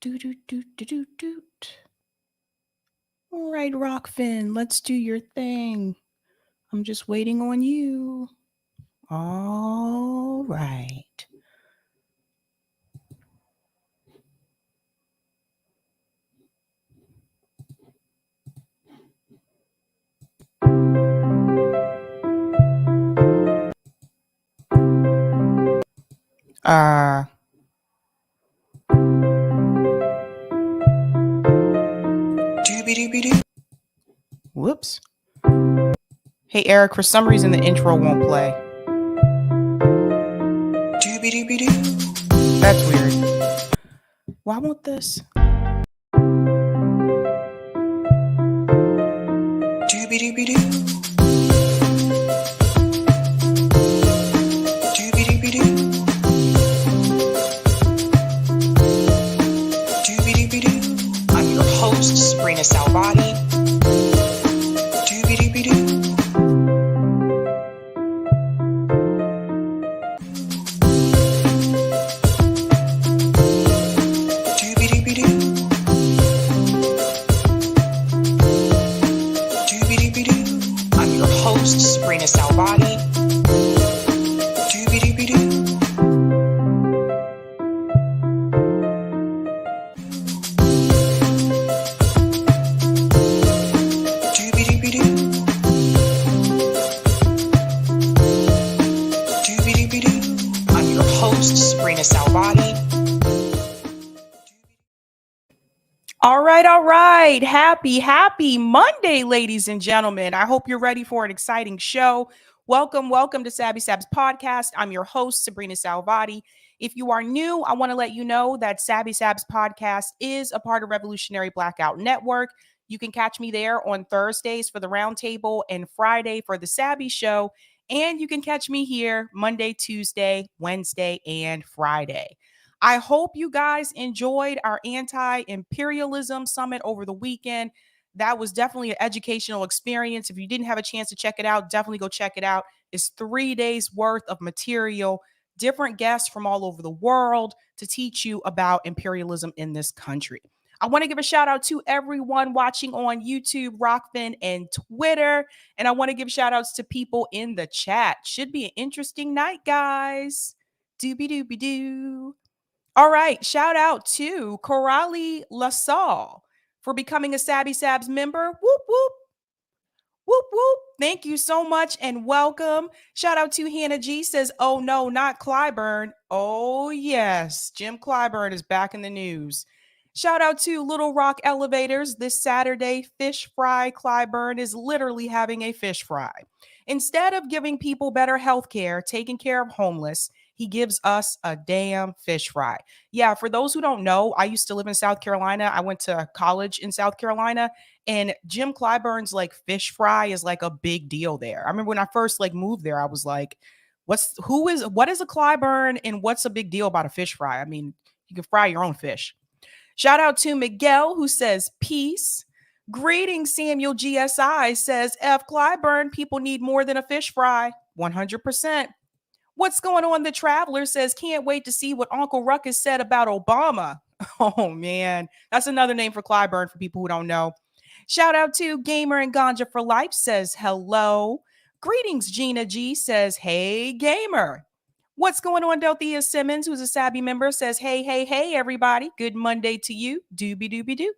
Doot. All right, Rockfin, let's do your thing. I'm just waiting on you. All right. Whoops. Hey, Eric, for some reason the intro won't play. That's weird. Why won't this? I'm your host, Sabrina Salvati. I'm your host, Sabrina Salvati. I'm your host, Sabrina Salvati. All right. Happy Monday, ladies and gentlemen. I hope you're ready for an exciting show. Welcome to Sabby Sabs podcast. I'm your host, Sabrina Salvati. If you are new, I want to let you know that Sabby Sabs podcast is a part of Revolutionary Blackout Network. You can catch me there on Thursdays for the roundtable and Friday for the Sabby show. And you can catch me here Monday, Tuesday, Wednesday, and Friday. I hope you guys enjoyed our anti-imperialism summit over the weekend. That was definitely an educational experience. If you didn't have a chance to check it out, definitely go check it out. It's 3 days worth of material, different guests from all over the world to teach you about imperialism in this country. I want to give a shout out to everyone watching on YouTube, Rockfin, and Twitter. And I want to give shout outs to people in the chat. Should be an interesting night, guys. Doobie-doobie-doo. All right, shout out to Coralie LaSalle for becoming a Sabby Sabs member. Whoop, whoop. Whoop, whoop. Thank you so much and welcome. Shout out to Hannah G says, oh no, not CLYBURN. Oh yes, Jim CLYBURN is back in the news. Shout out to Little Rock Elevators. This Saturday, Fish Fry CLYBURN is literally having a fish fry. Instead of giving people better health care, taking care of homeless, he gives us a damn fish fry. Yeah, for those who don't know, I used to live in South Carolina. I went to college in South Carolina, and Jim CLYBURN's like fish fry is like a big deal there. I remember when I first like moved there, I was like, what is a CLYBURN and what's a big deal about a fish fry? I mean, you can fry your own fish. Shout out to Miguel who says peace. Greetings, Samuel GSI says F CLYBURN, people need more than a fish fry. 100%. What's going on? The Traveler says, can't wait to see what Uncle Ruckus said about Obama. Oh, man. That's another name for CLYBURN for people who don't know. Shout out to Gamer and Ganja for Life says, hello. Greetings, Gina G says, hey, Gamer. What's going on? Delthea Simmons, who's a Sabby member, says, hey, everybody. Good Monday to you. Doobie-doobie-doo.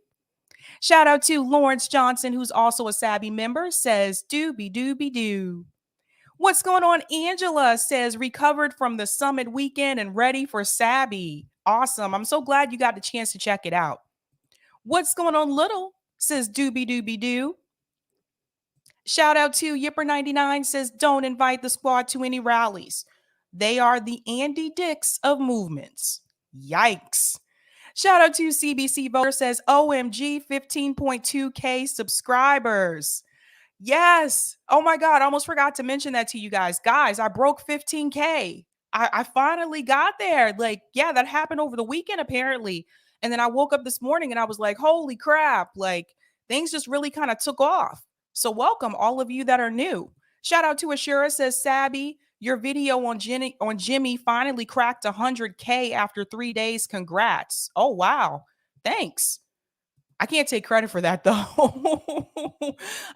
Shout out to Lawrence Johnson, who's also a Sabby member, says, doobie-doobie-doo. What's going on? Angela says, recovered from the summit weekend and ready for Sabby. Awesome. I'm so glad you got the chance to check it out. What's going on? Little says, doobie-doobie-doo. Shout out to Yipper99 says, don't invite the squad to any rallies. They are the Andy Dicks of movements. Yikes. Shout out to CBC Voter says, OMG, 15.2K subscribers. Yes. Oh my God. I almost forgot to mention that to you guys. Guys, I broke 15K. I finally got there. Like, yeah, that happened over the weekend, apparently. And then I woke up this morning and I was like, holy crap. Like, things just really kind of took off. So welcome all of you that are new. Shout out to Ashura says, Sabby, your video on Jimmy finally cracked 100K after 3 days. Congrats. Oh, wow. Thanks. I can't take credit for that though.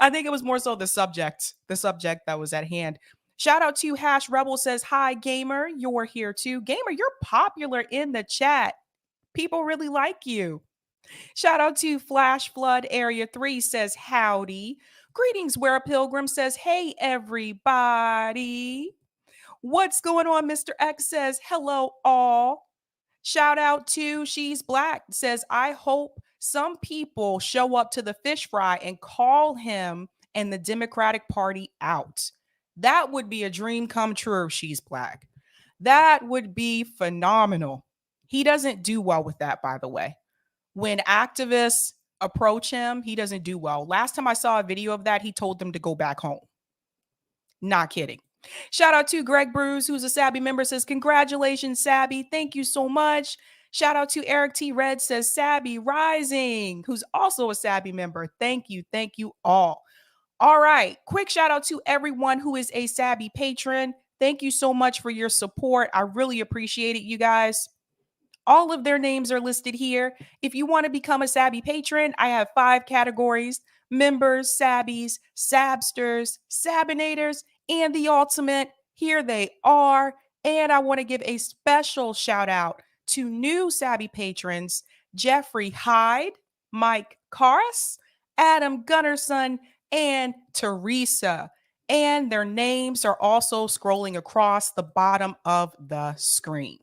I think it was more so the subject that was at hand. Shout out to Hash Rebel says, "Hi gamer, you're here too." Gamer, you're popular in the chat. People really like you. Shout out to Flash Flood Area 3 says, "Howdy." Greetings, Where a Pilgrim says, "Hey everybody." What's going on, Mr. X says, "Hello all." Shout out to She's Black says, "I hope some people show up to the fish fry and call him and the Democratic Party out." That would be a dream come true, She's Black. That would be phenomenal. He doesn't do well with that, by the way. When activists approach him, he doesn't do well. Last time I saw a video of that, he told them to go back home. Not kidding. Shout out to Greg Bruce, who's a Sabby member, says, "Congratulations, Sabby. Thank you so much." Shout out to Eric T. Red, says, "Sabby Rising," who's also a Sabby member. Thank you. Thank you all. All right. Quick shout out to everyone who is a Sabby patron. Thank you so much for your support. I really appreciate it, you guys. All of their names are listed here. If you want to become a Sabby patron, I have 5 categories: members, Sabbies, Sabsters, Sabinators, and the ultimate. Here they are. And I want to give a special shout out to new Sabby patrons: Jeffrey Hyde, Mike Karas, Adam Gunnarsson, and Teresa. And their names are also scrolling across the bottom of the screen.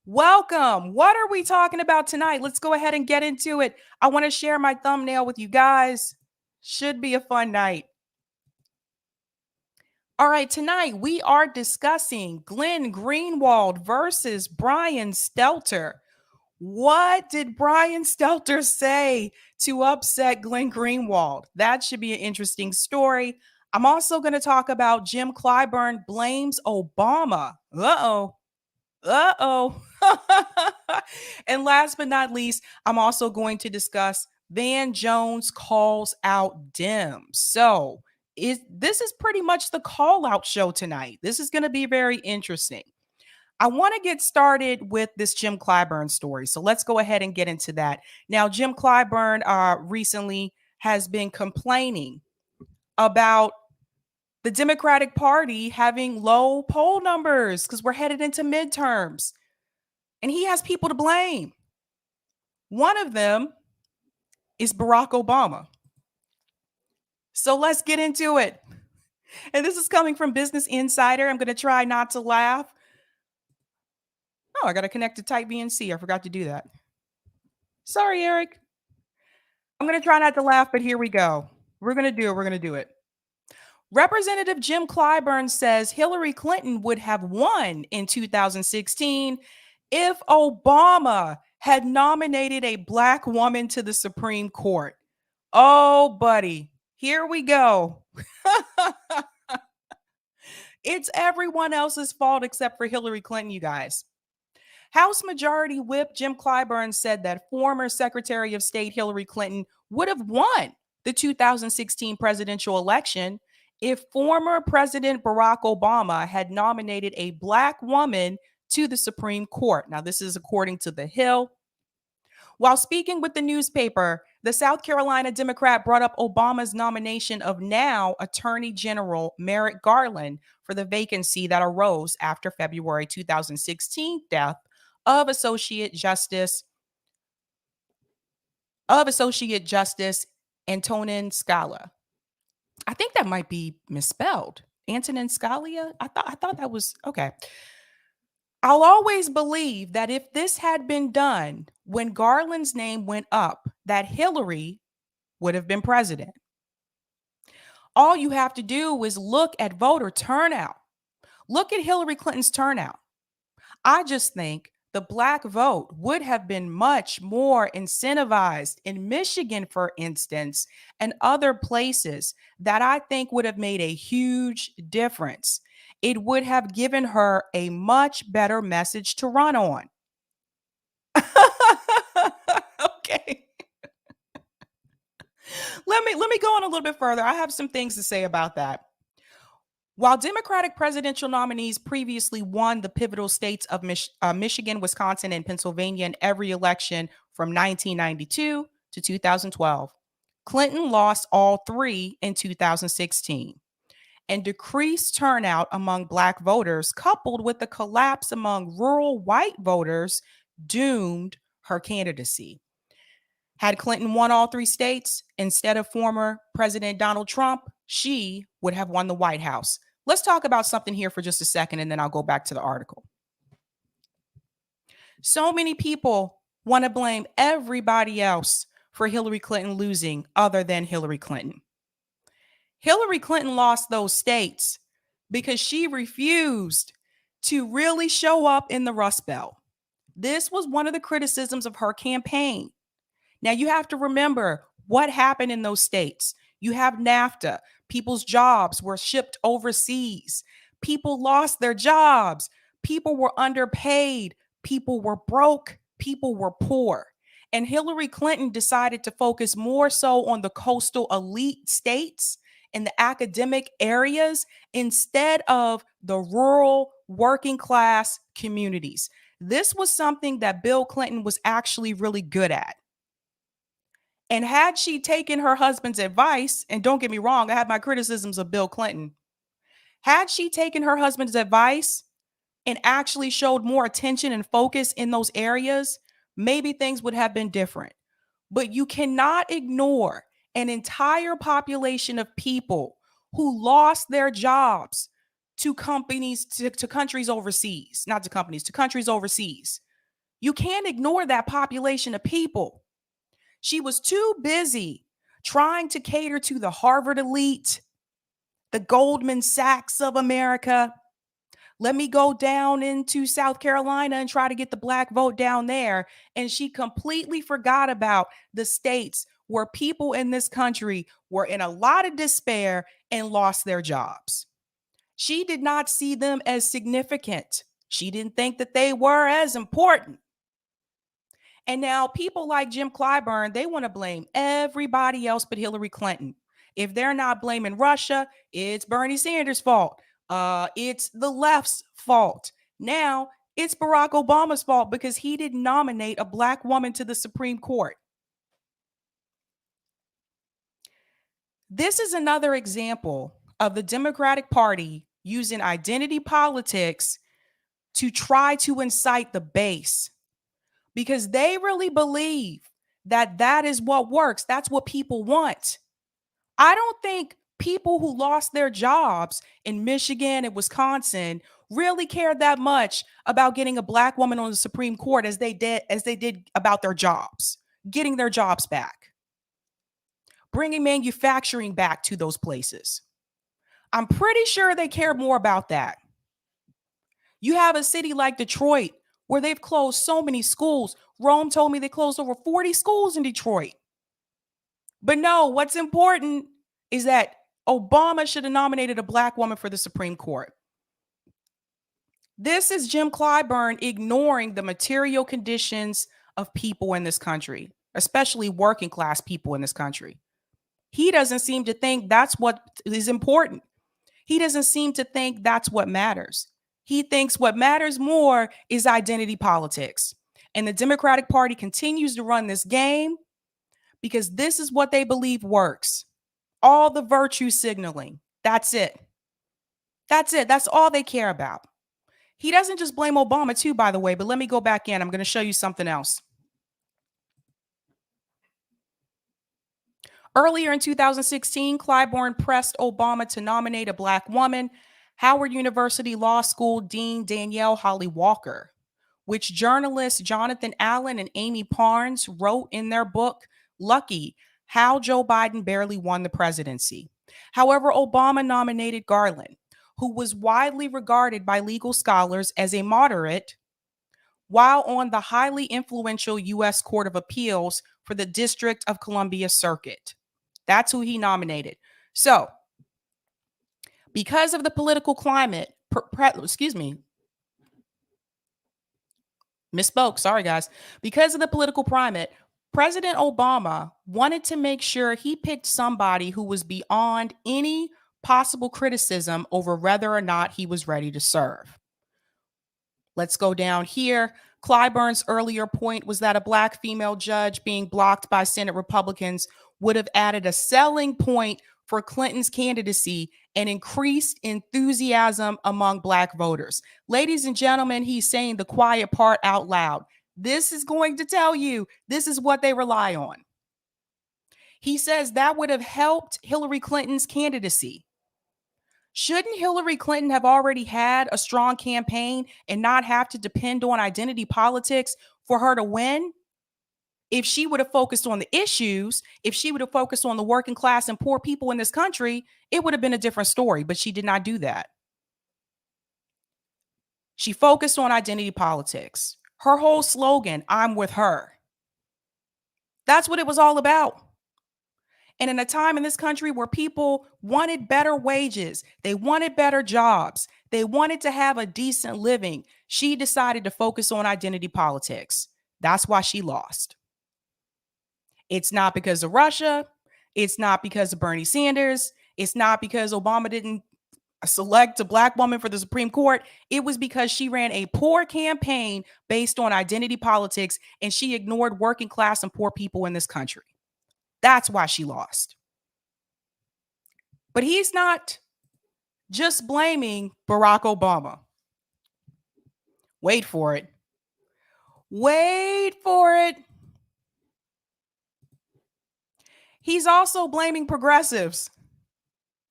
Welcome. What are we talking about tonight? Let's go ahead and get into it. I want to share my thumbnail with you guys. Should be a fun night. All right, tonight we are discussing Glenn Greenwald versus Brian Stelter. What did Brian Stelter say to upset Glenn Greenwald? That should be an interesting story. I'm also going to talk about Jim Clyburn blames Obama. Uh-oh. And last but not least, I'm also going to discuss Van Jones calls out DEMS. So this is pretty much the call out show tonight. This is going to be very interesting. I want to get started with this Jim Clyburn story. So let's go ahead and get into that. Now, Jim Clyburn recently has been complaining about the Democratic Party having low poll numbers because we're headed into midterms. And he has people to blame. One of them is Barack Obama. So let's get into it. And this is coming from Business Insider. I'm going to try not to laugh. Oh, I got to connect to Type VNC. I forgot to do that. Sorry, Eric. I'm going to try not to laugh, but here we go. We're going to do it. Representative Jim Clyburn says Hillary Clinton would have won in 2016 if Obama had nominated a Black woman to the Supreme Court. Oh, buddy, here we go. It's everyone else's fault except for Hillary Clinton, you guys. House Majority Whip Jim Clyburn said that former Secretary of State Hillary Clinton would have won the 2016 presidential election if former President Barack Obama had nominated a Black woman to the Supreme Court. Now, this is according to The Hill. While speaking with the newspaper, the South Carolina Democrat brought up Obama's nomination of now Attorney General Merrick Garland for the vacancy that arose after February 2016 death of Associate Justice Antonin Scalia. I think that might be misspelled. Antonin Scalia? I thought that was okay. I'll always believe that if this had been done when Garland's name went up, that Hillary would have been president. All you have to do is look at voter turnout. Look at Hillary Clinton's turnout. I just think the Black vote would have been much more incentivized in Michigan, for instance, and other places that I think would have made a huge difference. It would have given her a much better message to run on. Okay. Let me go on a little bit further. I have some things to say about that. While Democratic presidential nominees previously won the pivotal states of Michigan, Wisconsin, and Pennsylvania in every election from 1992 to 2012. Clinton lost all three in 2016. And decreased turnout among Black voters, coupled with the collapse among rural white voters, doomed her candidacy. Had Clinton won all three states instead of former President Donald Trump, she would have won the White House. Let's talk about something here for just a second, and then I'll go back to the article. So many people want to blame everybody else for Hillary Clinton losing other than Hillary Clinton. Hillary Clinton lost those states because she refused to really show up in the Rust Belt. This was one of the criticisms of her campaign. Now, you have to remember what happened in those states. You have NAFTA. People's jobs were shipped overseas. People lost their jobs. People were underpaid. People were broke. People were poor. And Hillary Clinton decided to focus more so on the coastal elite states and the academic areas instead of the rural working class communities. This was something that Bill Clinton was actually really good at. And had she taken her husband's advice, and don't get me wrong, I have my criticisms of Bill Clinton. Had she taken her husband's advice and actually showed more attention and focus in those areas, maybe things would have been different. But you cannot ignore an entire population of people who lost their jobs to companies, to countries overseas, not to companies, to countries overseas. You can't ignore that population of people. She was too busy trying to cater to the Harvard elite, the Goldman Sachs of America. Let me go down into South Carolina and try to get the Black vote down there. And she completely forgot about the states where people in this country were in a lot of despair and lost their jobs. She did not see them as significant. She didn't think that they were as important. And now people like Jim Clyburn, they want to blame everybody else but Hillary Clinton. If they're not blaming Russia, it's Bernie Sanders' fault. It's the left's fault. Now it's Barack Obama's fault because he didn't nominate a Black woman to the Supreme Court. This is another example of the Democratic Party using identity politics to try to incite the base, because they really believe that that is what works. That's what people want. I don't think people who lost their jobs in Michigan and Wisconsin really cared that much about getting a Black woman on the Supreme Court as they did about their jobs, getting their jobs back, bringing manufacturing back to those places. I'm pretty sure they care more about that. You have a city like Detroit where they've closed so many schools. Rome told me they closed over 40 schools in Detroit. But no, what's important is that Obama should have nominated a Black woman for the Supreme Court. This is Jim Clyburn ignoring the material conditions of people in this country, especially working class people in this country. He doesn't seem to think that's what is important. He doesn't seem to think that's what matters. He thinks what matters more is identity politics. And the Democratic Party continues to run this game because this is what they believe works. All the virtue signaling. That's it. That's it. That's all they care about. He doesn't just blame Obama too, by the way, but let me go back in. I'm going to show you something else. Earlier in 2016, Clyburn pressed Obama to nominate a Black woman, Howard University Law School Dean Danielle Holly Walker, which journalists Jonathan Allen and Amy Parnes wrote in their book, Lucky, How Joe Biden Barely Won the Presidency. However, Obama nominated Garland, who was widely regarded by legal scholars as a moderate, while on the highly influential U.S. Court of Appeals for the District of Columbia Circuit. That's who he nominated. So, because of the political climate, misspoke, sorry guys. Because of the political climate, President Obama wanted to make sure he picked somebody who was beyond any possible criticism over whether or not he was ready to serve. Let's go down here. Clyburn's earlier point was that a Black female judge being blocked by Senate Republicans would have added a selling point for Clinton's candidacy and increased enthusiasm among Black voters. Ladies and gentlemen, he's saying the quiet part out loud. This is going to tell you this is what they rely on. He says that would have helped Hillary Clinton's candidacy. Shouldn't Hillary Clinton have already had a strong campaign and not have to depend on identity politics for her to win? If she would have focused on the issues, if she would have focused on the working class and poor people in this country, it would have been a different story, but she did not do that. She focused on identity politics. Her whole slogan, I'm with her. That's what it was all about. And in a time in this country where people wanted better wages, they wanted better jobs, they wanted to have a decent living, she decided to focus on identity politics. That's why she lost. It's not because of Russia. It's not because of Bernie Sanders. It's not because Obama didn't select a Black woman for the Supreme Court. It was because she ran a poor campaign based on identity politics and she ignored working class and poor people in this country. That's why she lost. But he's not just blaming Barack Obama. Wait for it. Wait for it. He's also blaming progressives.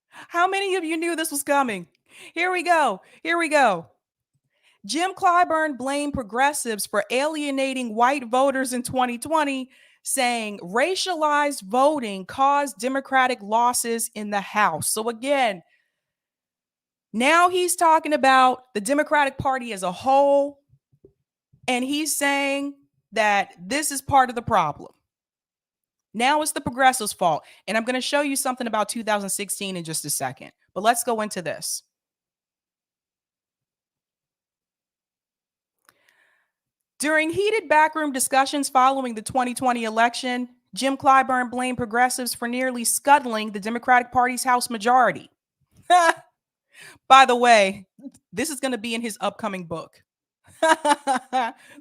How many of you knew this was coming? Here we go. Here we go. Jim Clyburn blamed progressives for alienating white voters in 2020, saying racialized voting caused Democratic losses in the House. So again, now he's talking about the Democratic Party as a whole, and he's saying that this is part of the problem. Now it's the progressives' fault. And I'm going to show you something about 2016 in just a second. But let's go into this. During heated backroom discussions following the 2020 election, Jim Clyburn blamed progressives for nearly scuttling the Democratic Party's House majority. By the way, this is going to be in his upcoming book.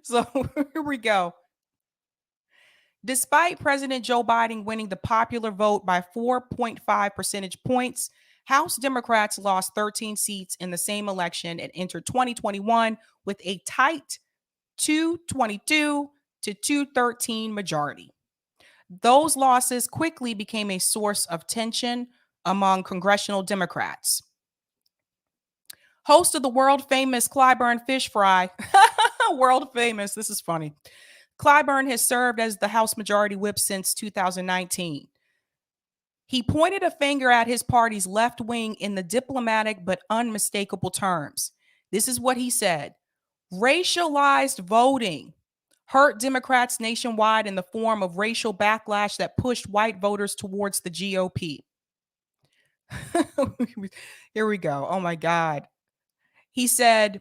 So here we go. Despite President Joe Biden winning the popular vote by 4.5 percentage points, House Democrats lost 13 seats in the same election and entered 2021 with a tight 222 to 213 majority. Those losses quickly became a source of tension among congressional Democrats. Host of the world famous Clyburn fish fry, world famous, this is funny. Clyburn has served as the House Majority Whip since 2019. He pointed a finger at his party's left wing in the diplomatic but unmistakable terms. This is what he said. Racialized voting hurt Democrats nationwide in the form of racial backlash that pushed white voters towards the GOP. Here we go. Oh my God. He said,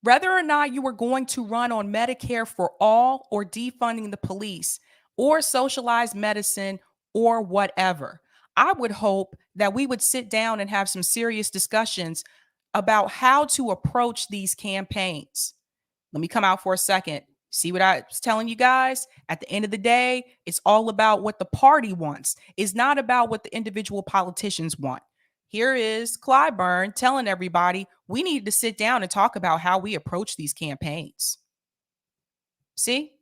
whether or not you were going to run on Medicare for all or defunding the police or socialized medicine or whatever, I would hope that we would sit down and have some serious discussions about how to approach these campaigns. Let me come out for a second. See what I was telling you guys? At the end of the day, it's all about what the party wants. It's not about what the individual politicians want. Here is Clyburn telling everybody we need to sit down and talk about how we approach these campaigns. See?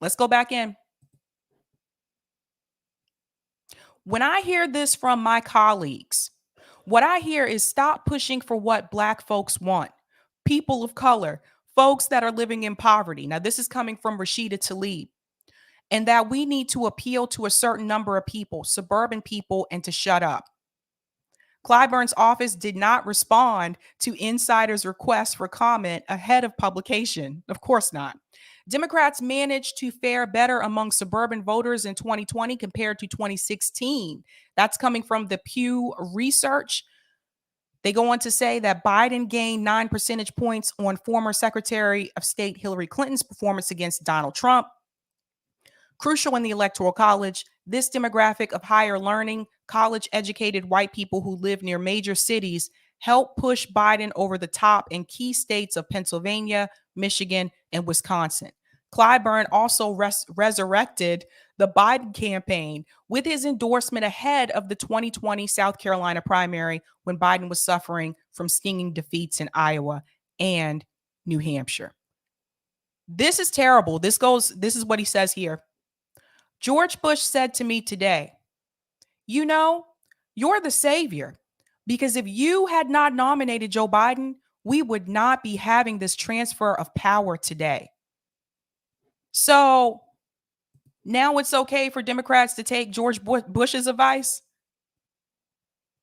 Let's go back in. When I hear this from my colleagues, what I hear is stop pushing for what Black folks want. People of color, folks that are living in poverty. Now, this is coming from Rashida Tlaib. And that we need to appeal to a certain number of people, suburban people, and to shut up. Clyburn's office did not respond to insiders' requests for comment ahead of publication. Of course not. Democrats managed to fare better among suburban voters in 2020 compared to 2016. That's coming from the Pew Research. They go on to say that Biden gained 9 percentage points on former Secretary of State Hillary Clinton's performance against Donald Trump. Crucial in the Electoral College, this demographic of higher learning, college-educated white people who live near major cities helped push Biden over the top in key states of Pennsylvania, Michigan, and Wisconsin. CLYBURN also resurrected the Biden campaign with his endorsement ahead of the 2020 South Carolina primary when Biden was suffering from stinging defeats in Iowa and New Hampshire. This is terrible. This is what he says here. George Bush said to me today, you know, you're the savior, because if you had not nominated Joe Biden, we would not be having this transfer of power today. So now it's okay for Democrats to take George Bush's advice.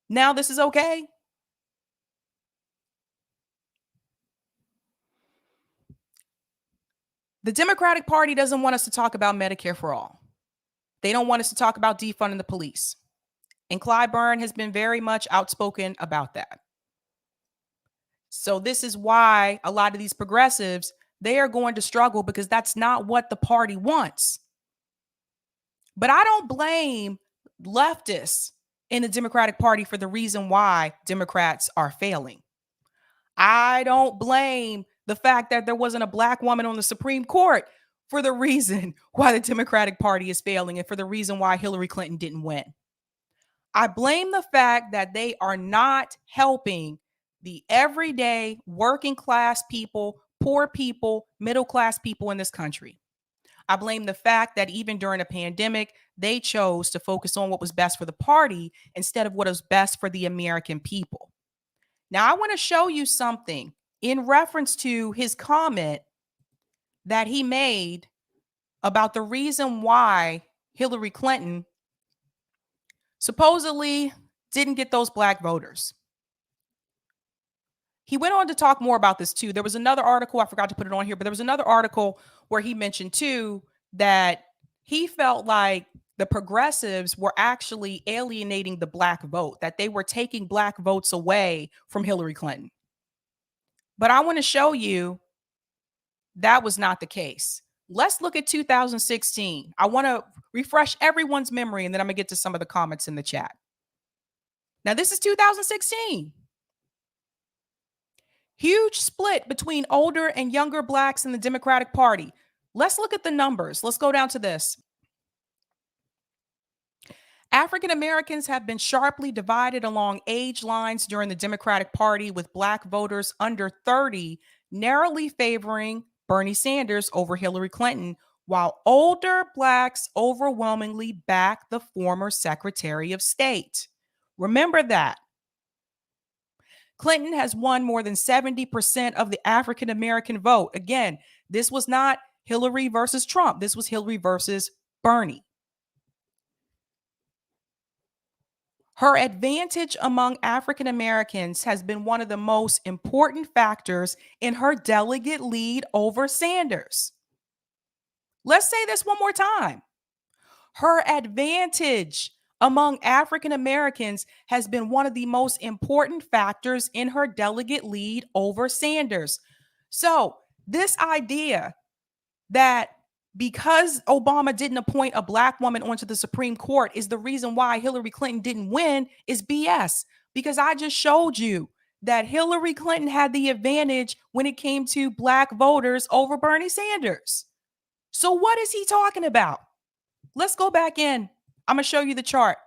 Now this is okay. The Democratic Party doesn't want us to talk about Medicare for all. They don't want us to talk about defunding the police. And CLYBURN has been very much outspoken about that. So this is why a lot of these progressives, they are going to struggle, because that's not what the party wants. But I don't blame leftists in the Democratic Party for the reason why Democrats are failing. I don't blame the fact that there wasn't a black woman on the Supreme Court for the reason why the Democratic Party is failing and for the reason why Hillary Clinton didn't win. I blame the fact that they are not helping the everyday working class people, poor people, middle class people in this country. I blame the fact that even during a pandemic, they chose to focus on what was best for the party instead of what was best for the American people. Now, I want to show you something in reference to his comment that he made about the reason why Hillary Clinton supposedly didn't get those black voters. He went on to talk more about this too. There was another article, I forgot to put it on here, but there was another article where he mentioned too that he felt like the progressives were actually alienating the black vote, that they were taking black votes away from Hillary Clinton. But I want to show you that was not the case. Let's look at 2016. I want to refresh everyone's memory, and then I'm going to get to some of the comments in the chat. Now, this is 2016. Huge split between older and younger blacks in the Democratic Party. Let's look at the numbers. Let's go down to this. African Americans have been sharply divided along age lines during the Democratic Party, with black voters under 30 narrowly favoring Bernie Sanders over Hillary Clinton, while older blacks overwhelmingly back the former Secretary of State. Remember that. Clinton has won more than 70% of the African American vote. Again, this was not Hillary versus Trump. This was Hillary versus Bernie. Her advantage among African Americans has been one of the most important factors in her delegate lead over Sanders. Let's say this one more time. Her advantage among African Americans has been one of the most important factors in her delegate lead over Sanders. So this idea that because Obama didn't appoint a black woman onto the Supreme Court is the reason why Hillary Clinton didn't win is BS. Because I just showed you that Hillary Clinton had the advantage when it came to black voters over Bernie Sanders. So what is he talking about? Let's go back in. I'm going to show you the chart.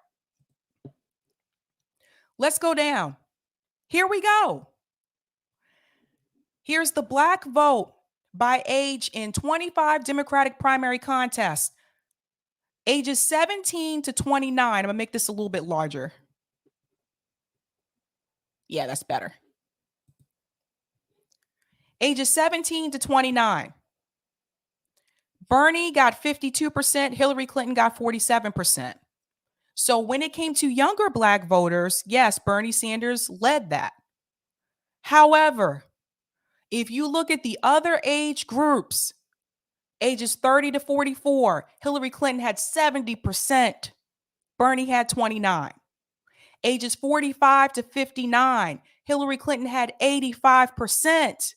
Let's go down. Here we go. Here's the black vote by age in 25 Democratic primary contests. Ages 17 to 29. I'm going to make this a little bit larger. Yeah, that's better. Ages 17 to 29. Bernie got 52%. Hillary Clinton got 47%. So when it came to younger black voters, yes, Bernie Sanders led that. However, if you look at the other age groups, ages 30 to 44, Hillary Clinton had 70%. Bernie had 29. Ages 45 to 59, Hillary Clinton had 85%.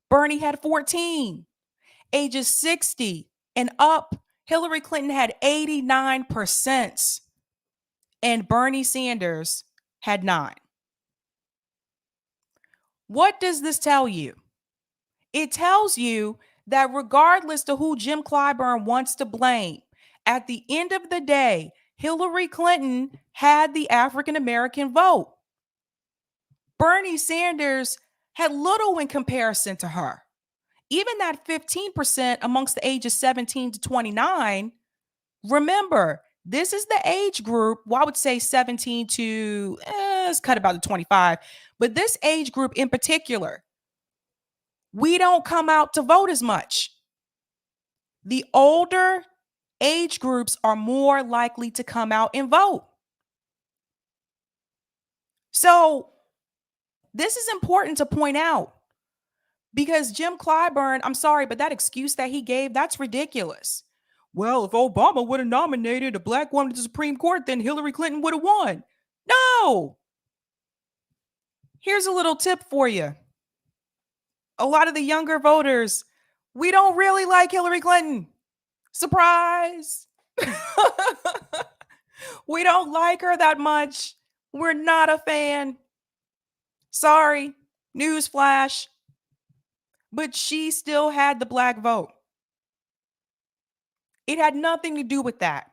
Bernie had 14. Ages 60 and up, Hillary Clinton had 89%. And Bernie Sanders had 9. What does this tell you? It tells you that regardless to who Jim Clyburn wants to blame, at the end of the day, Hillary Clinton had the African American vote. Bernie Sanders had little in comparison to her. Even that 15% amongst the ages 17 to 29, remember, this is the age group, well, I would say 17 to, let's cut about to 25, but this age group in particular, we don't come out to vote as much. The older age groups are more likely to come out and vote. So this is important to point out because Jim Clyburn, I'm sorry, but that excuse that he gave, that's ridiculous. Well, if Obama would have nominated a black woman to the Supreme Court, then Hillary Clinton would have won. No. Here's a little tip for you. A lot of the younger voters, we don't really like Hillary Clinton. Surprise. We don't like her that much. We're not a fan. Sorry, newsflash. But she still had the black vote. It had nothing to do with that.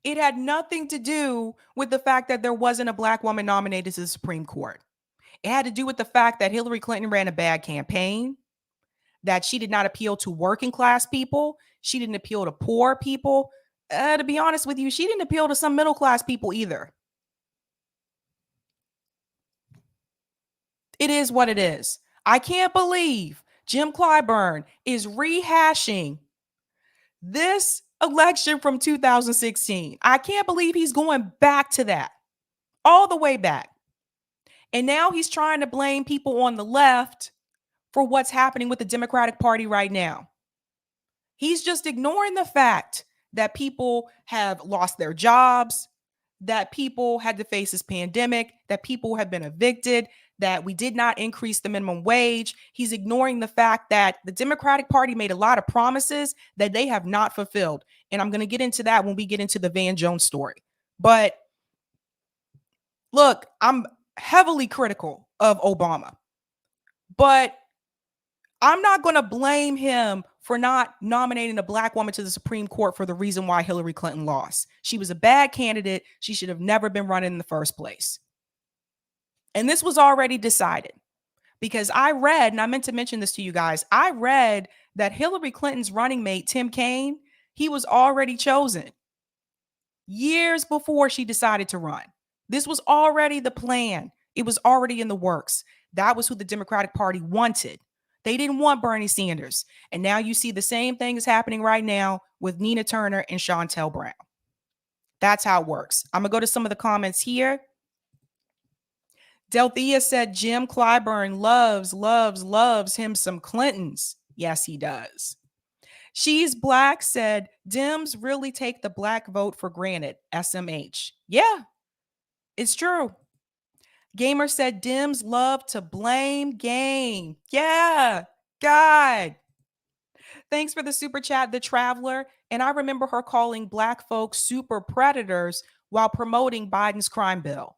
It had nothing to do with the fact that there wasn't a black woman nominated to the Supreme Court. It had to do with the fact that Hillary Clinton ran a bad campaign, that she did not appeal to working class people. She didn't appeal to poor people. To be honest with you, she didn't appeal to some middle class people either. It is what it is. I can't believe Jim Clyburn is rehashing this election from 2016. I can't believe he's going back to that, all the way back. And now he's trying to blame people on the left for what's happening with the Democratic Party right now. He's just ignoring the fact that people have lost their jobs, that people had to face this pandemic, that people have been evicted, that we did not increase the minimum wage. He's ignoring the fact that the Democratic Party made a lot of promises that they have not fulfilled. And I'm going to get into that when we get into the Van Jones story. But look, I'm heavily critical of Obama, but I'm not going to blame him for not nominating a black woman to the Supreme Court for the reason why Hillary Clinton lost. She was a bad candidate. She should have never been running in the first place. And this was already decided because I read, and I meant to mention this to you guys, I read that Hillary Clinton's running mate, Tim Kaine, he was already chosen years before she decided to run. This was already the plan. It was already in the works. That was who the Democratic Party wanted. They didn't want Bernie Sanders. And now you see the same thing is happening right now with Nina Turner and Shontel Brown. That's how it works. I'm going to go to some of the comments here. Delthea said Jim Clyburn loves him some Clintons. Yes, he does. She's Black said Dems really take the black vote for granted. SMH. Yeah, it's true. Gamer said Dems love to blame game. Yeah, God. Thanks for the super chat, The Traveler. And I remember her calling black folks super predators while promoting Biden's crime bill.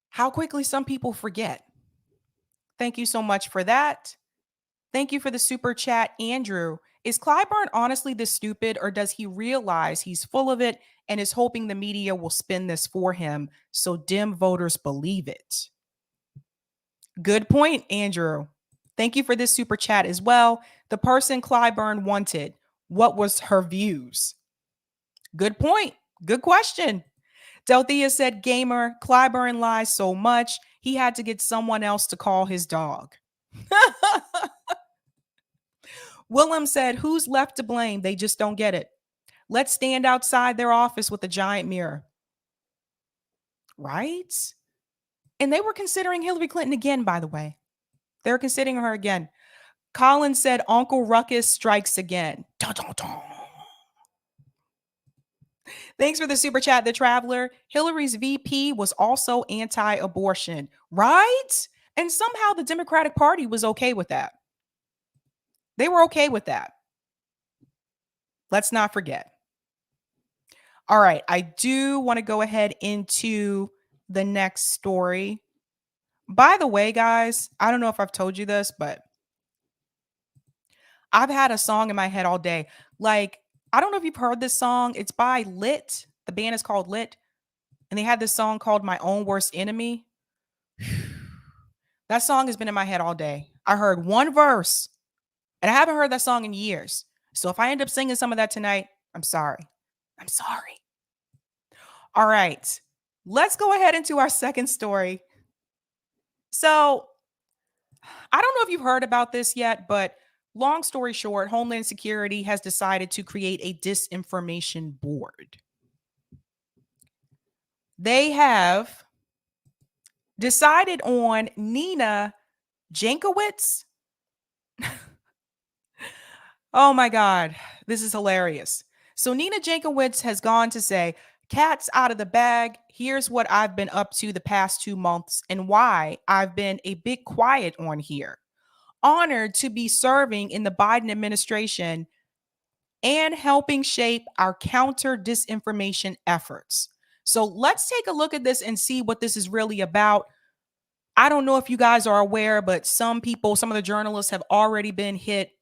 How quickly some people forget. Thank you so much for that. Thank you for the super chat, Andrew. Is Clyburn honestly this stupid, or does he realize he's full of it and is hoping the media will spin this for him so Dem voters believe it? Good point, Andrew. Thank you for this super chat as well. The person Clyburn wanted, what was her views? Good point. Good question. Delthea said, Gamer, Clyburn lies so much, he had to get someone else to call his dog. Willem said, who's left to blame? They just don't get it. Let's stand outside their office with a giant mirror. Right? And they were considering Hillary Clinton again, by the way. They're considering her again. Colin said, Uncle Ruckus strikes again. Dun, dun, dun. Thanks for the super chat, The Traveler. Hillary's VP was also anti-abortion, right? And somehow the Democratic Party was okay with that. They were okay with that. Let's not forget. All right, I do want to go ahead into the next story. By the way, guys, I don't know if I've told you this, but I've had a song in my head all day. Like, I don't know if you've heard this song. It's by Lit. The band is called Lit. And they had this song called My Own Worst Enemy. That song has been in my head all day. I heard one verse and I haven't heard that song in years. So if I end up singing some of that tonight, I'm sorry. I'm sorry. All right. Let's go ahead into our second story. So I don't know if you've heard about this yet, but long story short, Homeland Security has decided to create a disinformation board. They have decided on Nina Jankowicz. Oh my God, this is hilarious. So Nina Jankowicz has gone to say, "Cat's out of the bag. Here's what I've been up to the past 2 months and why I've been a bit quiet on here. Honored to be serving in the Biden administration and helping shape our counter disinformation efforts." So let's take a look at this and see what this is really about. I don't know if you guys are aware, but some people, some of the journalists have already been hit.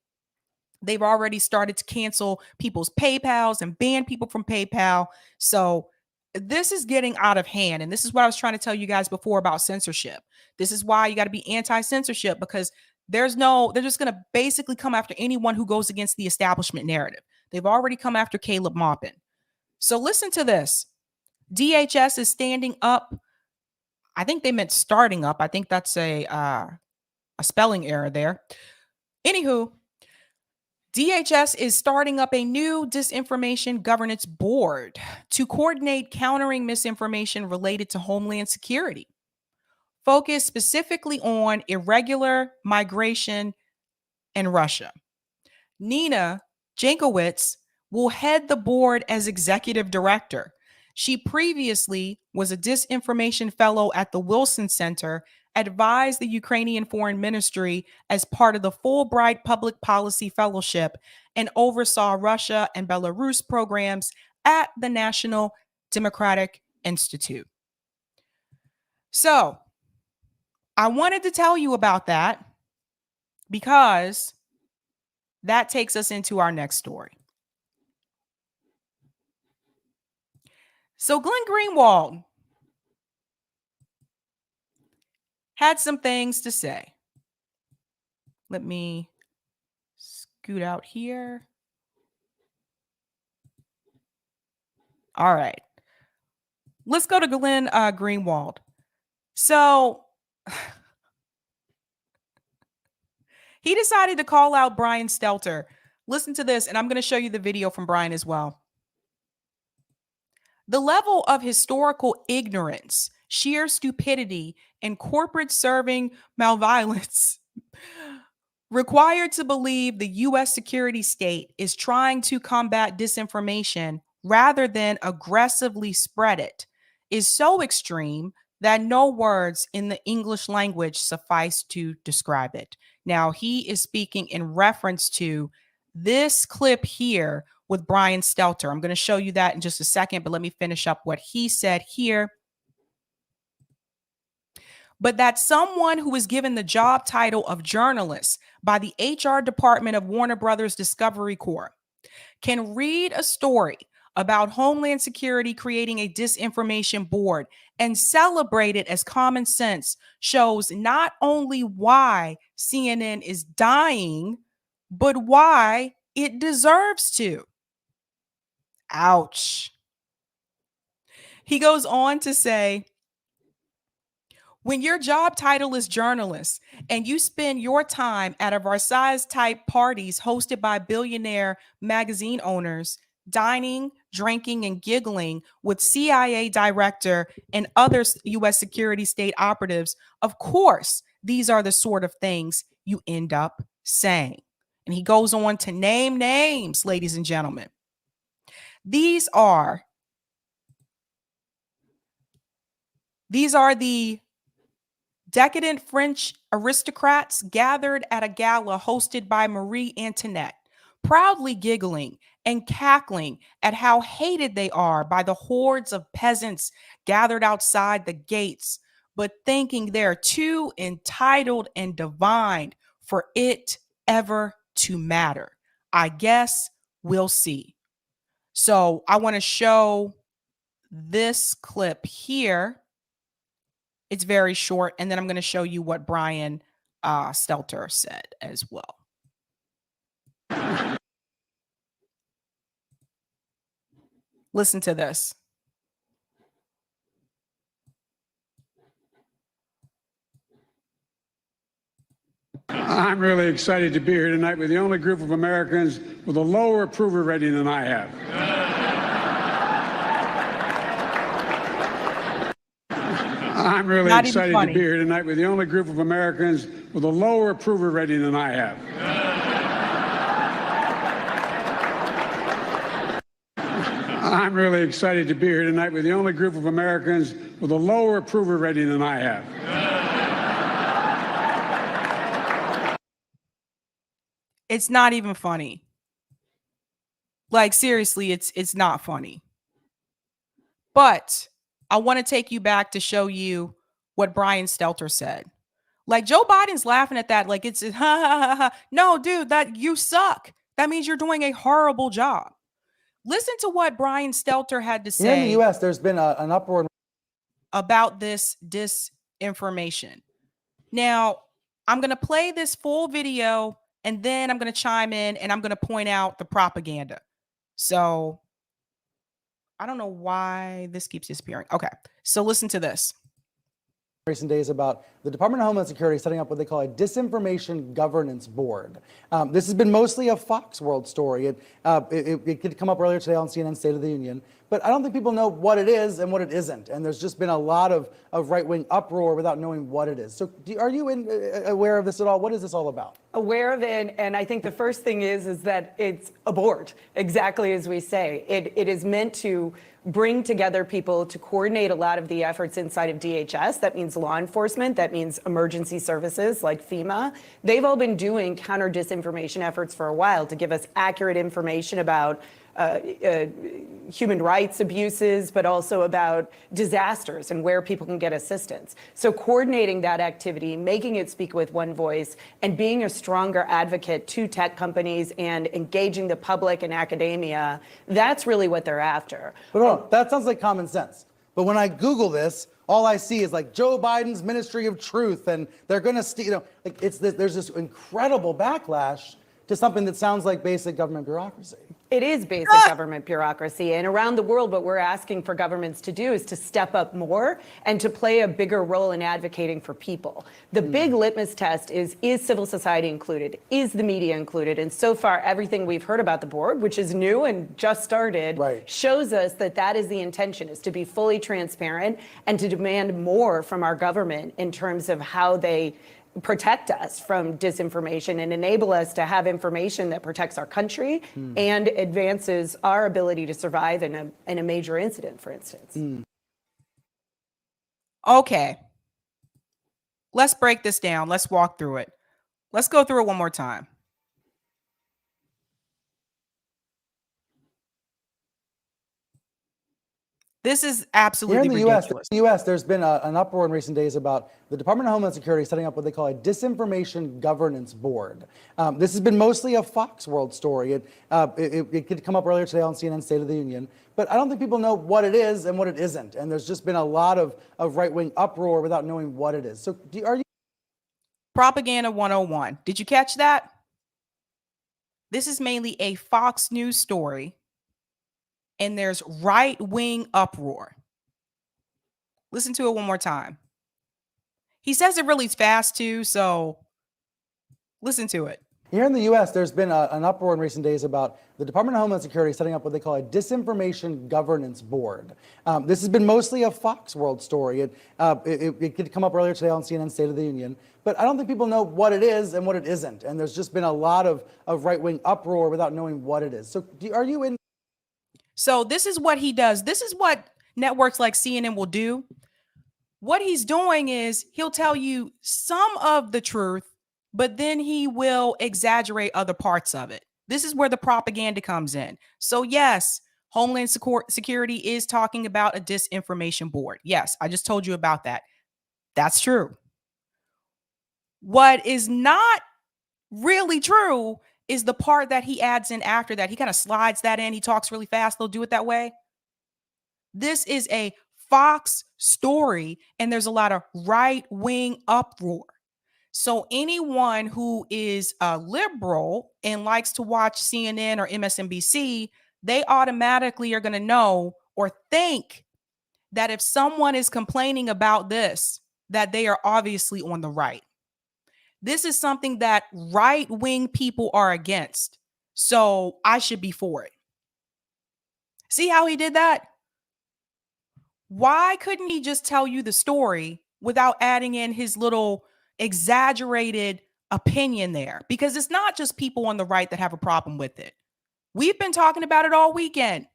They've already started to cancel people's PayPals and ban people from PayPal. So this is getting out of hand. And this is what I was trying to tell you guys before about censorship. This is why you got to be anti-censorship, because they're just going to basically come after anyone who goes against the establishment narrative. They've already come after Caleb Maupin. So listen to this. DHS is standing up. I think they meant starting up. I think that's a spelling error there. Anywho, DHS is starting up a new disinformation governance board to coordinate countering misinformation related to Homeland Security, focused specifically on irregular migration and Russia. Nina Jankowicz will head the board as executive director. She previously was a disinformation fellow at the Wilson Center, advised the Ukrainian Foreign Ministry as part of the Fulbright Public Policy Fellowship, and oversaw Russia and Belarus programs at the National Democratic Institute. So I wanted to tell you about that because that takes us into our next story. So Glenn Greenwald had some things to say. Let me scoot out here. All right. Let's go to Glenn Greenwald. So he decided to call out Brian Stelter. Listen to this, and I'm going to show you the video from Brian as well. The level of historical ignorance, sheer stupidity, and corporate serving malviolence required to believe the U.S. security state is trying to combat disinformation rather than aggressively spread it is so extreme that no words in the English language suffice to describe it. Now, he is speaking in reference to this clip here with Brian Stelter. I'm going to show you that in just a second, but let me finish up what he said here. But that someone who was given the job title of journalist by the HR department of Warner Brothers Discovery Corp can read a story about Homeland Security creating a disinformation board and celebrate it as common sense shows not only why CNN is dying, but why it deserves to. Ouch. He goes on to say, when your job title is journalist and you spend your time at a Versailles type parties hosted by billionaire magazine owners, dining, drinking, and giggling with CIA director and other U.S. security state operatives, of course, these are the sort of things you end up saying. And he goes on to name names, ladies and gentlemen. These are the decadent French aristocrats gathered at a gala hosted by Marie Antoinette, proudly giggling and cackling at how hated they are by the hordes of peasants gathered outside the gates but thinking they're too entitled and divine for it ever to matter. I guess we'll see. So I want to show this clip here. It's very short, and then I'm going to show you what Brian Stelter said as well. Listen to this. I'm really excited to be here tonight with the only group of Americans with a lower approval rating than I have. I'm really excited to be here tonight with the only group of Americans with a lower approval rating than I have. I'm really excited to be here tonight with the only group of Americans with a lower approval rating than I have. It's not even funny. Like, seriously, it's not funny. But I want to take you back to show you what Brian Stelter said. Like, Joe Biden's laughing at that like it's ha ha ha ha. No, dude, that you suck. That means you're doing a horrible job. Listen to what Brian Stelter had to say. Here in the U.S., there's been an uproar about this disinformation. Now, I'm going to play this full video, and then I'm going to chime in, and I'm going to point out the propaganda. So I don't know why this keeps disappearing. Okay, so listen to this. Recent days about the Department of Homeland Security setting up what they call a disinformation governance board. This has been mostly a Fox World story. It could come up earlier today on CNN State of the Union, but I don't think people know what it is and what it isn't. And there's just been a lot of right-wing uproar without knowing what it is. So are you aware of this at all? What is this all about? Aware of it, and I think the first thing is that it's a board, exactly as we say. It is meant to bring together people to coordinate a lot of the efforts inside of DHS. That means law enforcement, that means emergency services like FEMA. They've all been doing counter-disinformation efforts for a while to give us accurate information about human rights abuses, but also about disasters and where people can get assistance. So coordinating that activity, making it speak with one voice, and being a stronger advocate to tech companies and engaging the public and academia, that's really what they're after. But hold on, that sounds like common sense. But when I Google this, all I see is like Joe Biden's Ministry of Truth, and they're going to, like there's this incredible backlash to something that sounds like basic government bureaucracy. It is basic government bureaucracy. And around the world, what we're asking for governments to do is to step up more and to play a bigger role in advocating for people. The big litmus test is civil society included? Is the media included? And so far, everything we've heard about the board, which is new and just started, shows us that that is the intention, is to be fully transparent and to demand more from our government in terms of how they protect us from disinformation and enable us to have information that protects our country and advances our ability to survive in a major incident, for instance. Okay. Let's break this down. Let's walk through it. Let's go through it one more time. This is absolutely ridiculous. In the U.S., there's been an uproar in recent days about the Department of Homeland Security setting up what they call a disinformation governance board. This has been mostly a Fox World story. It could come up earlier today on CNN State of the Union, but I don't think people know what it is and what it isn't. And there's just been a lot of right-wing uproar without knowing what it is. So are you? Propaganda 101. Did you catch that? This is mainly a Fox News story, and there's right-wing uproar. Listen to it one more time. He says it really fast too, so listen to it. Here in the U.S., there's been an uproar in recent days about the Department of Homeland Security setting up what they call a disinformation governance board. This has been mostly a Fox World story. It could come up earlier today on CNN State of the Union, but I don't think people know what it is and what it isn't. And there's just been a lot of right-wing uproar without knowing what it is. So are you in? So this is what he does. This is what networks like CNN will do. What he's doing is he'll tell you some of the truth, but then he will exaggerate other parts of it. This is where the propaganda comes in. So yes, Homeland Security is talking about a disinformation board. Yes, I just told you about that. That's true. What is not really true is the part that he adds in after that. He kind of slides that in. He talks really fast. They'll do it that way. This is a Fox story, and there's a lot of right-wing uproar. So anyone who is a liberal and likes to watch CNN or MSNBC, they automatically are going to know or think that if someone is complaining about this, that they are obviously on the right. This is something that right-wing people are against. So I should be for it. See how he did that? Why couldn't he just tell you the story without adding in his little exaggerated opinion there? Because it's not just people on the right that have a problem with it. We've been talking about it all weekend.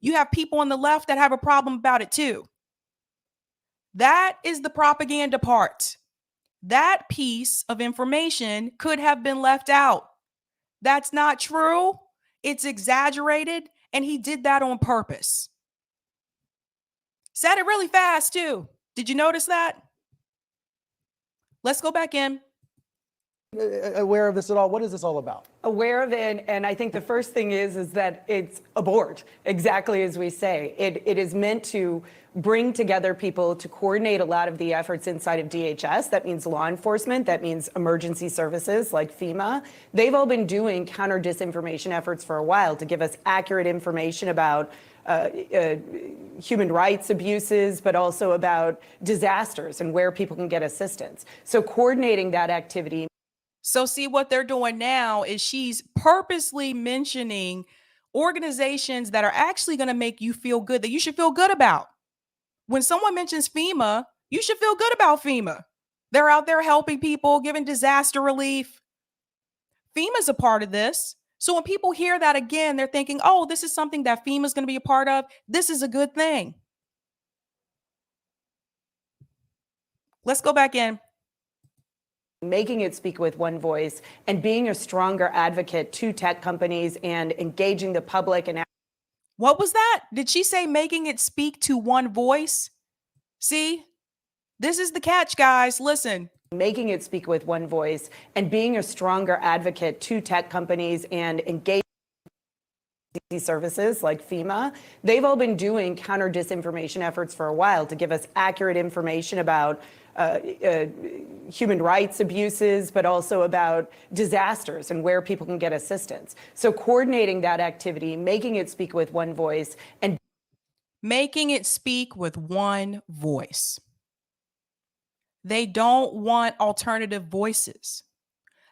You have people on the left that have a problem about it too. That is the propaganda part. That piece of information could have been left out. That's not true. It's exaggerated, and he did that on purpose. Said it really fast too. Did you notice that? Let's go back in. Aware of this at all? What is this all about? Aware of it, and I think the first thing is that it's a board, exactly as we say. It is meant to bring together people to coordinate a lot of the efforts inside of DHS. That means law enforcement, that means emergency services like FEMA. They've all been doing counter disinformation efforts for a while to give us accurate information about human rights abuses, but also about disasters and where people can get assistance. So coordinating that activity. So see, what they're doing now is she's purposely mentioning organizations that are actually going to make you feel good, that you should feel good about. When someone mentions FEMA, you should feel good about FEMA. They're out there helping people, giving disaster relief. FEMA's a part of this. So when people hear that again, they're thinking, oh, this is something that FEMA's going to be a part of. This is a good thing. Let's go back in. Making it speak with one voice and being a stronger advocate to tech companies and engaging the public. And what was that? Did she say making it speak to one voice? See, this is the catch, guys. Listen. Making it speak with one voice and being a stronger advocate to tech companies and engaging these services like FEMA. They've all been doing counter disinformation efforts for a while to give us accurate information about human rights abuses, but also about disasters and where people can get assistance. So coordinating that activity, making it speak with one voice, and making it speak with one voice. They don't want alternative voices.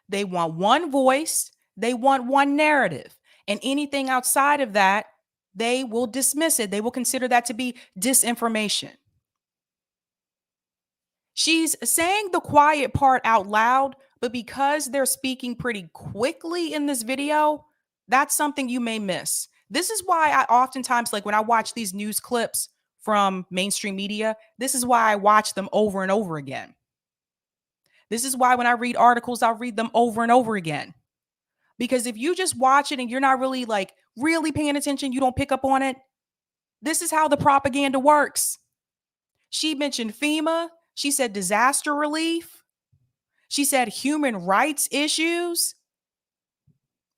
They want one voice. They want one narrative. And anything outside of that, they will dismiss it. They will consider that to be disinformation. She's saying the quiet part out loud, but because they're speaking pretty quickly in this video, that's something you may miss. This is why I oftentimes, like when I watch these news clips from mainstream media, this is why I watch them over and over again. This is why when I read articles, I'll read them over and over again. Because if you just watch it and you're not really paying attention, you don't pick up on it. This is how the propaganda works. She mentioned FEMA. She said disaster relief. She said human rights issues.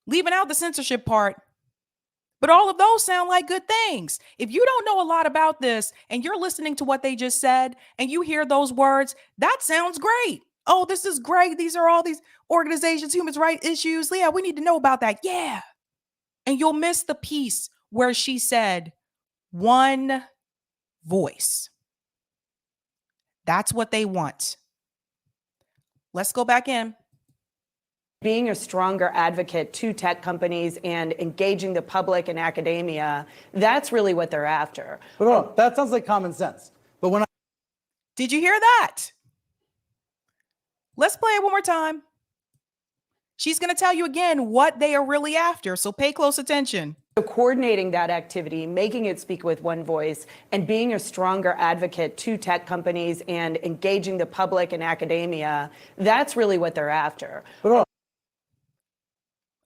Leaving out the censorship part. But all of those sound like good things. If you don't know a lot about this and you're listening to what they just said and you hear those words, that sounds great. Oh, this is great. These are all these organizations, human rights issues. Yeah, we need to know about that. Yeah. And you'll miss the piece where she said one voice. That's what they want. Let's go back in. Being a stronger advocate to tech companies and engaging the public and academia, that's really what they're after. But that sounds like common sense. But when Did you hear that? Let's play it one more time. She's going to tell you again what they are really after, so pay close attention. So coordinating that activity, making it speak with one voice, and being a stronger advocate to tech companies and engaging the public and academia, that's really what they're after.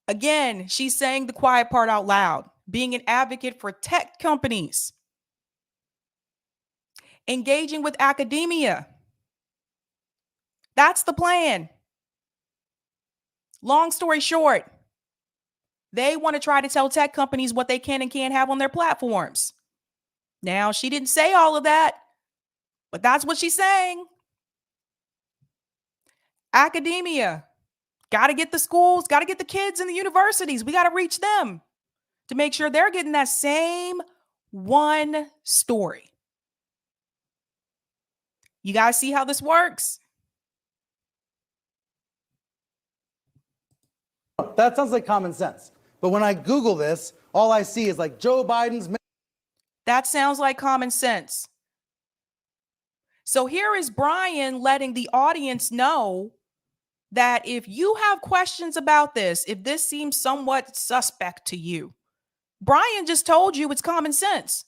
Again, she's saying the quiet part out loud, being an advocate for tech companies, engaging with academia. That's the plan. Long story short, they want to try to tell tech companies what they can and can't have on their platforms. Now, she didn't say all of that, but that's what she's saying. Academia, got to get the schools, got to get the kids in the universities. We got to reach them to make sure they're getting that same one story. You guys see how this works? That sounds like common sense. But when I Google this, all I see is like Joe Biden's. That sounds like common sense. So here is Brian letting the audience know that if you have questions about this, if this seems somewhat suspect to you, Brian just told you it's common sense.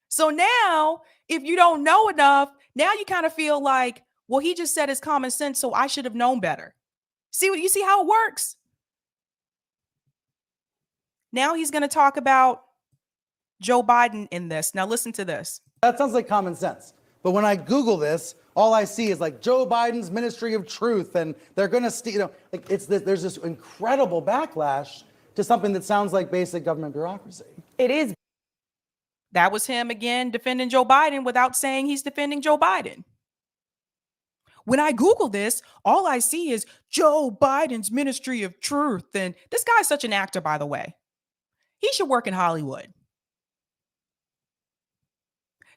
So now, if you don't know enough, now you kind of feel like, well, he just said it's common sense, so I should have known better. You see how it works? Now he's going to talk about Joe Biden in this. Now listen to this. That sounds like common sense. But when I Google this, all I see is like Joe Biden's Ministry of Truth, and they're going to steal, like there's this incredible backlash to something that sounds like basic government bureaucracy. It is. That was him again defending Joe Biden without saying he's defending Joe Biden. When I Google this, all I see is Joe Biden's Ministry of Truth. And this guy's such an actor, by the way. He should work in Hollywood.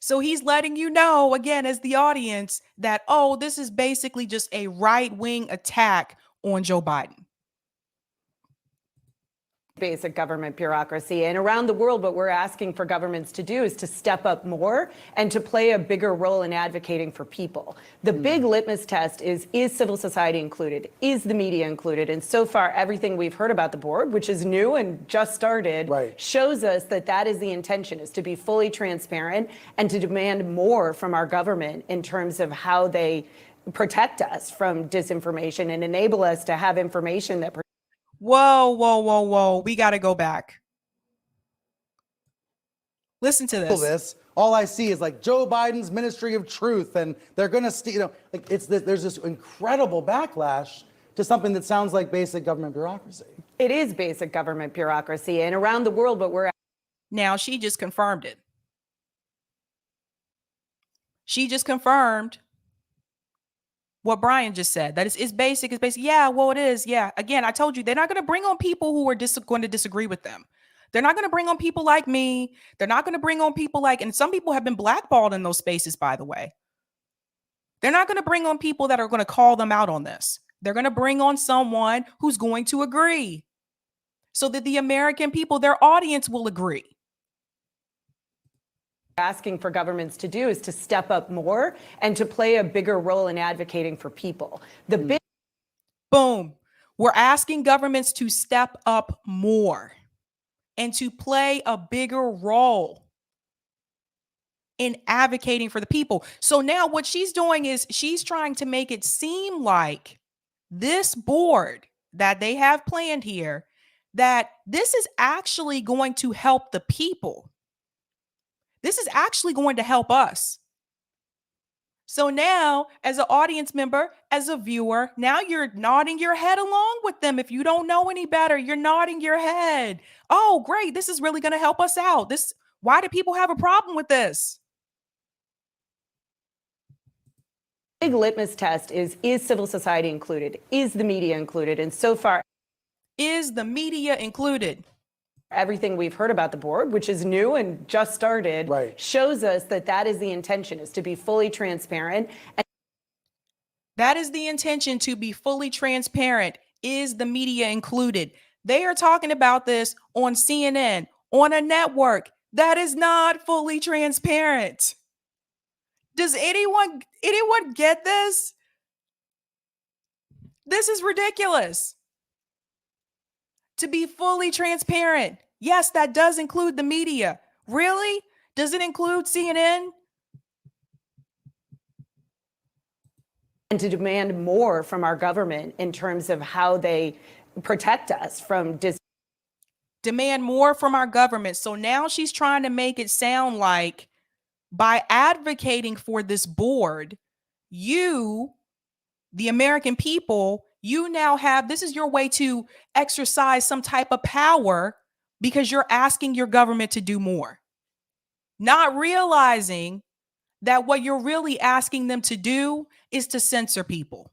So he's letting you know, again, as the audience, that, oh, this is basically just a right-wing attack on Joe Biden. Basic government bureaucracy. And around the world, what we're asking for governments to do is to step up more and to play a bigger role in advocating for people. The big litmus test is civil society included? Is the media included? And so far, everything we've heard about the board, which is new and just started, shows us that that is the intention, is to be fully transparent and to demand more from our government in terms of how they protect us from disinformation and enable us to have information that Whoa, whoa, whoa, whoa. We got to go back. Listen to this. All I see is like Joe Biden's Ministry of Truth, and they're going to steal, like there's this incredible backlash to something that sounds like basic government bureaucracy. It is basic government bureaucracy. And around the world, what we're. Now, she just confirmed it. She just confirmed what Brian just said, that it's basic. It's basic. Yeah, well, it is. Yeah. Again, I told you, they're not going to bring on people who are going to disagree with them. They're not going to bring on people like me. They're not going to bring on people like, and some people have been blackballed in those spaces, by the way. They're not going to bring on people that are going to call them out on this. They're going to bring on someone who's going to agree so that the American people, their audience, will agree. Asking for governments to do is to step up more and to play a bigger role in advocating for people. Boom. We're asking governments to step up more and to play a bigger role in advocating for the people. So now what she's doing is she's trying to make it seem like this board that they have planned here, that this is actually going to help the people. This is actually going to help us. So now, as an audience member, as a viewer, now you're nodding your head along with them. If you don't know any better, you're nodding your head. Oh, great. This is really going to help us out. Why do people have a problem with this? Big litmus test is civil society included? Is the media included? And so far, is the media included? Everything we've heard about the board, which is new and just started, shows us that that is the intention, is to be fully transparent. That is the intention, to be fully transparent. Is the media included? They are talking about this on CNN, on a network that is not fully transparent. Does anyone get this? This is ridiculous. To be fully transparent. Yes, that does include the media. Really? Does it include CNN? And to demand more from our government in terms of how they protect us from demand more from our government. So now she's trying to make it sound like by advocating for this board, you the American people, you now have, this is your way to exercise some type of power because you're asking your government to do more, not realizing that what you're really asking them to do is to censor people.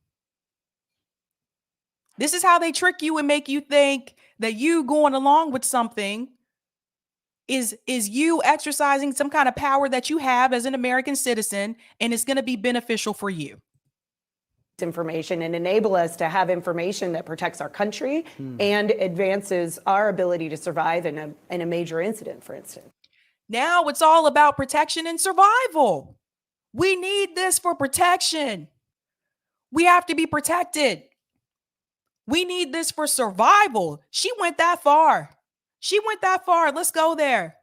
This is how they trick you and make you think that you going along with something is you exercising some kind of power that you have as an American citizen, and it's going to be beneficial for you. Information and enable us to have information that protects our country and advances our ability to survive in a major incident, for instance. Now it's all about protection and survival. We need this for protection. We have to be protected. We need this for survival. She went that far. She went that far. Let's go there.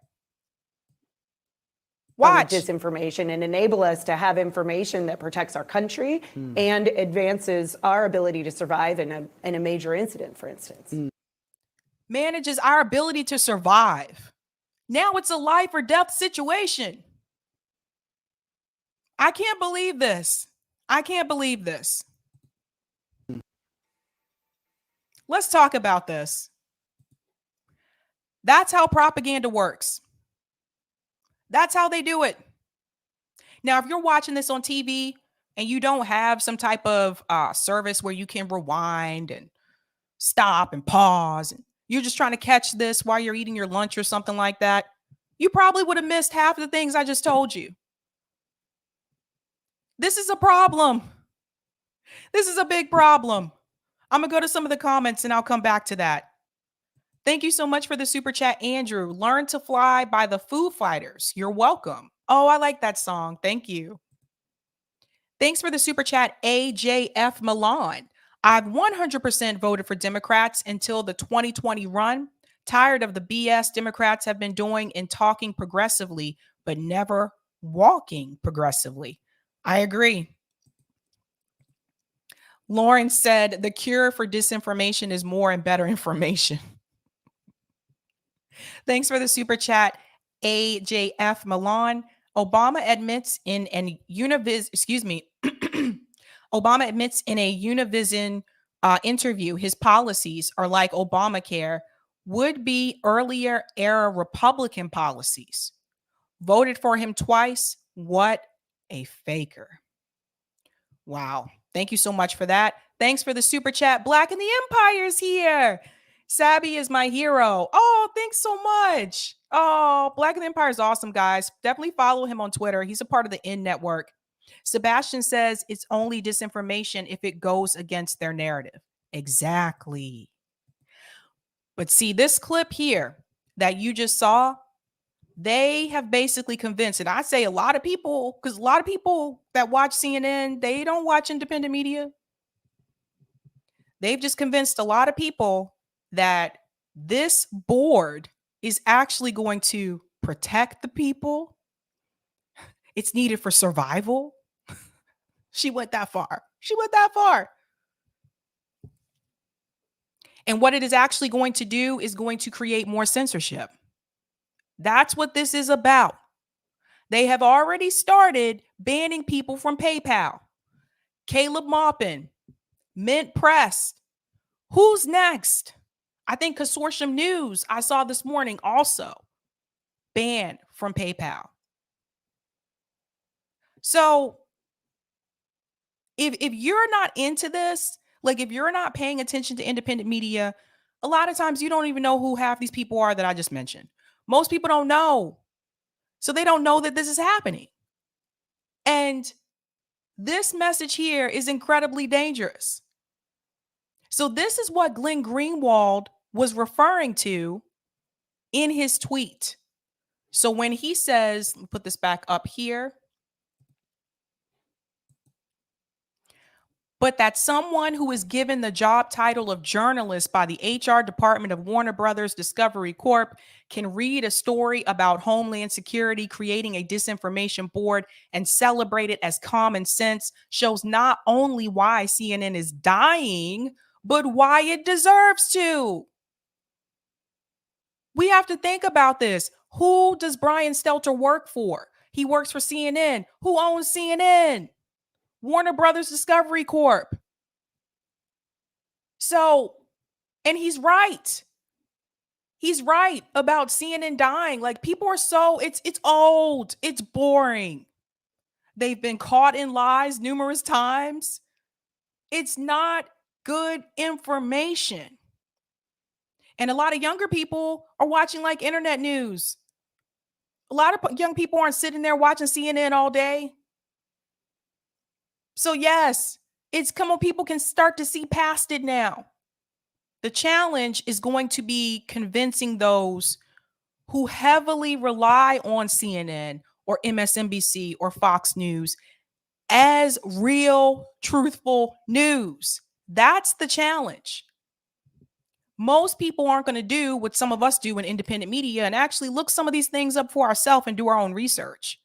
Watch. Disinformation and enable us to have information that protects our country and advances our ability to survive in a major incident, for instance. Manages our ability to survive. Now it's a life or death situation. I can't believe this. I can't believe this. Let's talk about this. That's how propaganda works. That's how they do it. Now, if you're watching this on TV and you don't have some type of service where you can rewind and stop and pause, and you're just trying to catch this while you're eating your lunch or something like that, you probably would have missed half of the things I just told you. This is a problem. This is a big problem. I'm going to go to some of the comments and I'll come back to that. Thank you so much for the super chat, Andrew. Learn to Fly by the Foo Fighters. You're welcome. Oh, I like that song. Thank you. Thanks for the super chat, AJF Milan. I've 100% voted for Democrats until the 2020 run. Tired of the BS Democrats have been doing in talking progressively, but never walking progressively. I agree. Lauren said the cure for disinformation is more and better information. Thanks for the super chat, AJF Milan. Obama admits in an Obama admits in a Univision interview his policies are like Obamacare, would be earlier era Republican policies. Voted for him twice. What a faker. Wow. Thank you so much for that. Thanks for the super chat. Black in the Empire's here. Sabby is my hero. Oh, thanks so much. Oh, Black in the Empire is awesome, guys. Definitely follow him on Twitter. He's a part of the N Network. Sebastian says it's only disinformation if it goes against their narrative. Exactly. But see, this clip here that you just saw, they have basically convinced, and I say a lot of people, because a lot of people that watch CNN, they don't watch independent media. They've just convinced a lot of people that this board is actually going to protect the people. It's needed for survival. She went that far. She went that far. And what it is actually going to do is going to create more censorship. That's what this is about. They have already started banning people from PayPal. Caleb Maupin, Mint Press. Who's next? I think Consortium News, I saw this morning, also banned from PayPal. So if you're not into this, like if you're not paying attention to independent media, a lot of times you don't even know who half these people are that I just mentioned. Most people don't know. So they don't know that this is happening. And this message here is incredibly dangerous. So this is what Glenn Greenwald was referring to in his tweet. So when he says, let me put this back up here, but that someone who is given the job title of journalist by the HR department of Warner Brothers Discovery Corp can read a story about Homeland Security creating a disinformation board and celebrate it as common sense shows not only why CNN is dying, but why it deserves to. We have to think about this. Who does Brian Stelter work for? He works for CNN. Who owns CNN? Warner Brothers Discovery Corp. So, and he's right. He's right about CNN dying. Like, people are so, it's old. It's boring. They've been caught in lies numerous times. It's not good information. And a lot of younger people are watching like internet news. A lot of young people aren't sitting there watching CNN all day. So yes, it's come on, people can start to see past it now. The challenge is going to be convincing those who heavily rely on CNN or MSNBC or Fox News as real, truthful news. That's the challenge. Most people aren't going to do what some of us do in independent media and actually look some of these things up for ourselves and do our own research.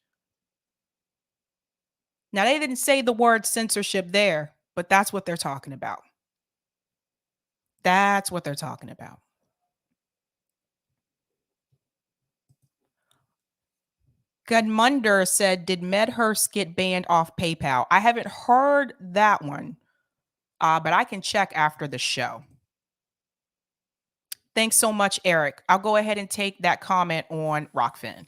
Now, they didn't say the word censorship there, but that's what they're talking about. That's what they're talking about. Gudmunder said, did Medhurst get banned off PayPal? I haven't heard that one, but I can check after the show. Thanks so much, Eric. I'll go ahead and take that comment on Rockfin.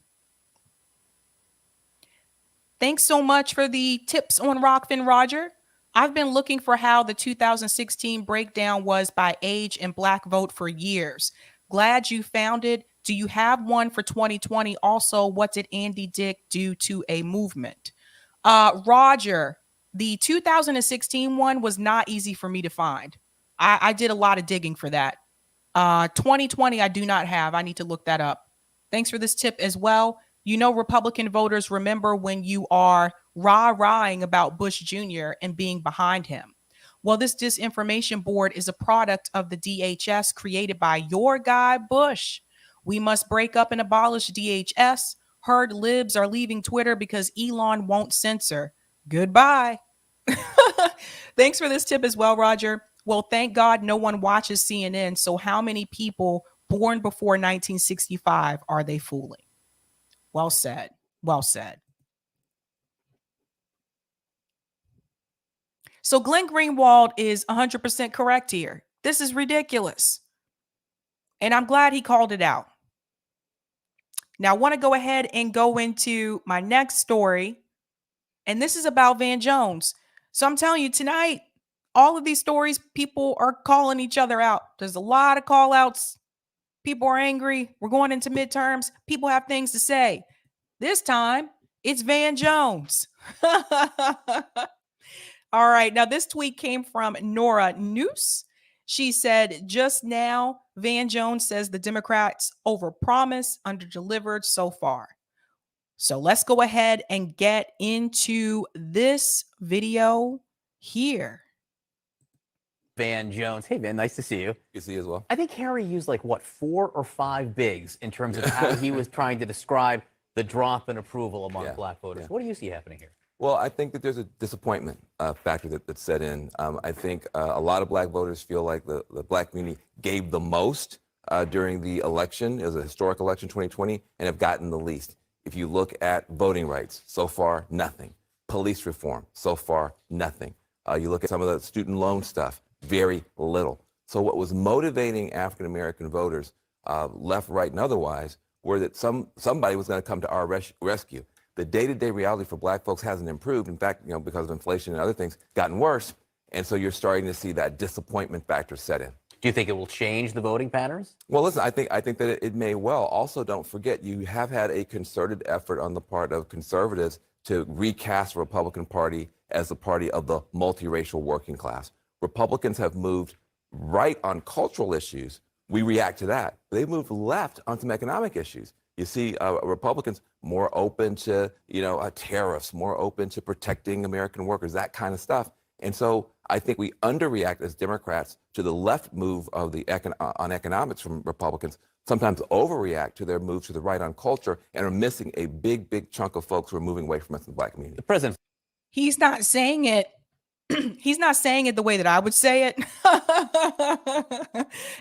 Thanks so much for the tips on Rockfin, Roger. I've been looking for how the 2016 breakdown was by age and Black vote for years. Glad you found it. Do you have one for 2020? Also, what did Andy Dick do to a movement? Roger, the 2016 one was not easy for me to find. I did a lot of digging for that. 2020, I do not have. I need to look that up. Thanks for this tip as well. You know, Republican voters remember when you are rah-rahing about Bush Jr. and being behind him. Well, this disinformation board is a product of the DHS created by your guy, Bush. We must break up and abolish DHS. Heard libs are leaving Twitter because Elon won't censor. Goodbye. Thanks for this tip as well, Roger. Well, thank God no one watches CNN. So how many people born before 1965 are they fooling? Well said. Well said. So Glenn Greenwald is 100% correct here. This is ridiculous. And I'm glad he called it out. Now, I want to go ahead and go into my next story. And this is about Van Jones. So I'm telling you tonight, all of these stories, people are calling each other out. There's a lot of call outs. People are angry. We're going into midterms. People have things to say. This time, it's Van Jones. All right. Now, this tweet came from Nora Noose. She said, just now, Van Jones says the Democrats overpromised, underdelivered so far. So let's go ahead and get into this video here. Van Jones. Hey, Van, nice to see you. Good to see you as well. I think Harry used like, what, 4 or 5 bigs in terms of how he was trying to describe the drop in approval among Black voters. What do you see happening here? Well, I think that there's a disappointment factor that's set in. I think a lot of Black voters feel like the Black community gave the most during the election. It was a historic election, 2020, and have gotten the least. If you look at voting rights, so far, nothing. Police reform, so far, nothing. You look at some of the student loan stuff, very little. So what was motivating African-American voters, left, right, and otherwise, were that somebody was going to come to our rescue. The day-to-day reality for Black folks hasn't improved. In fact, because of inflation and other things, gotten worse. And so you're starting to see that disappointment factor set in. Do you think it will change the voting patterns? Well, listen, I think that it may well. Also, don't forget, you have had a concerted effort on the part of conservatives to recast the Republican Party as the party of the multiracial working class. Republicans have moved right on cultural issues. We react to that. They've moved left on some economic issues. You see Republicans more open to, tariffs, more open to protecting American workers, that kind of stuff. And so I think we underreact as Democrats to the left move of on economics from Republicans, sometimes overreact to their move to the right on culture, and are missing a big, big chunk of folks who are moving away from us in the Black community. The president. He's not saying it. He's not saying it the way that I would say it.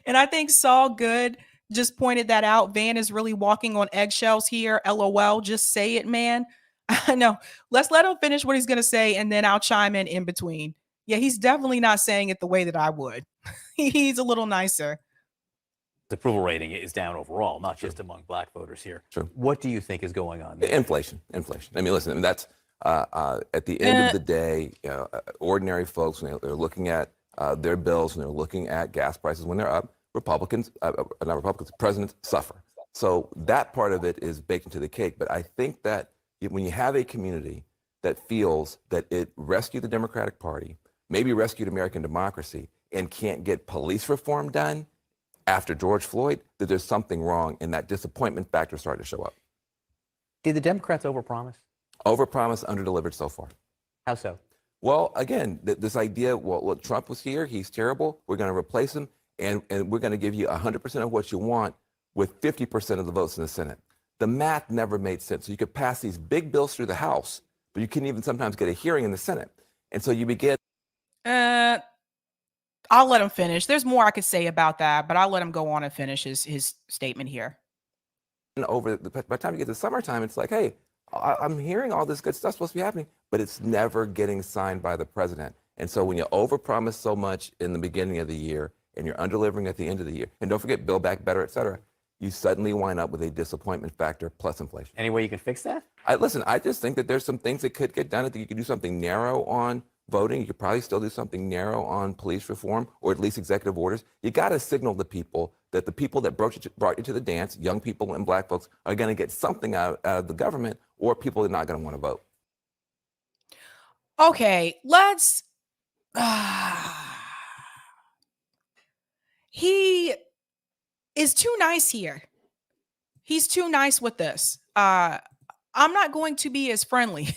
And I think Saul Good just pointed that out. Van is really walking on eggshells here. LOL, just say it, man. I know. Let's let him finish what he's going to say, and then I'll chime in between. Yeah, he's definitely not saying it the way that I would. He's a little nicer. The approval rating is down overall, not just among black voters here. True. What do you think is going on there? Inflation. I mean, listen, that's at the end of the day, you know, ordinary folks, when they're looking at their bills and they're looking at gas prices when they're up, presidents suffer. So that part of it is baked into the cake. But I think that when you have a community that feels that it rescued the Democratic Party, maybe rescued American democracy, and can't get police reform done after George Floyd, that there's something wrong, and that disappointment factor started to show up. Did the Democrats overpromise? Overpromised, underdelivered so far. How so? Well, again, this idea, well, look, Trump was here, he's terrible, we're going to replace him, and we're going to give you 100% of what you want with 50% of the votes in the Senate. The math never made sense. So you could pass these big bills through the House, but you couldn't even sometimes get a hearing in the Senate. And so you begin. I'll let him finish. There's more I could say about that, but I'll let him go on and finish his statement here. And by the time you get to summertime, it's like, hey, I'm hearing all this good stuff supposed to be happening, but it's never getting signed by the president. And so when you overpromise so much in the beginning of the year and you're underdelivering at the end of the year, and don't forget Build Back Better, et cetera, you suddenly wind up with a disappointment factor plus inflation. Any way you can fix that? Listen, I just think that there's some things that could get done. I think you could do something narrow on voting. You could probably still do something narrow on police reform or at least executive orders. You got to signal to people that the people that brought you to the dance, young people and black folks, are going to get something out of the government, or people are not going to want to vote. Okay, let's. He is too nice here. He's too nice with this. I'm not going to be as friendly.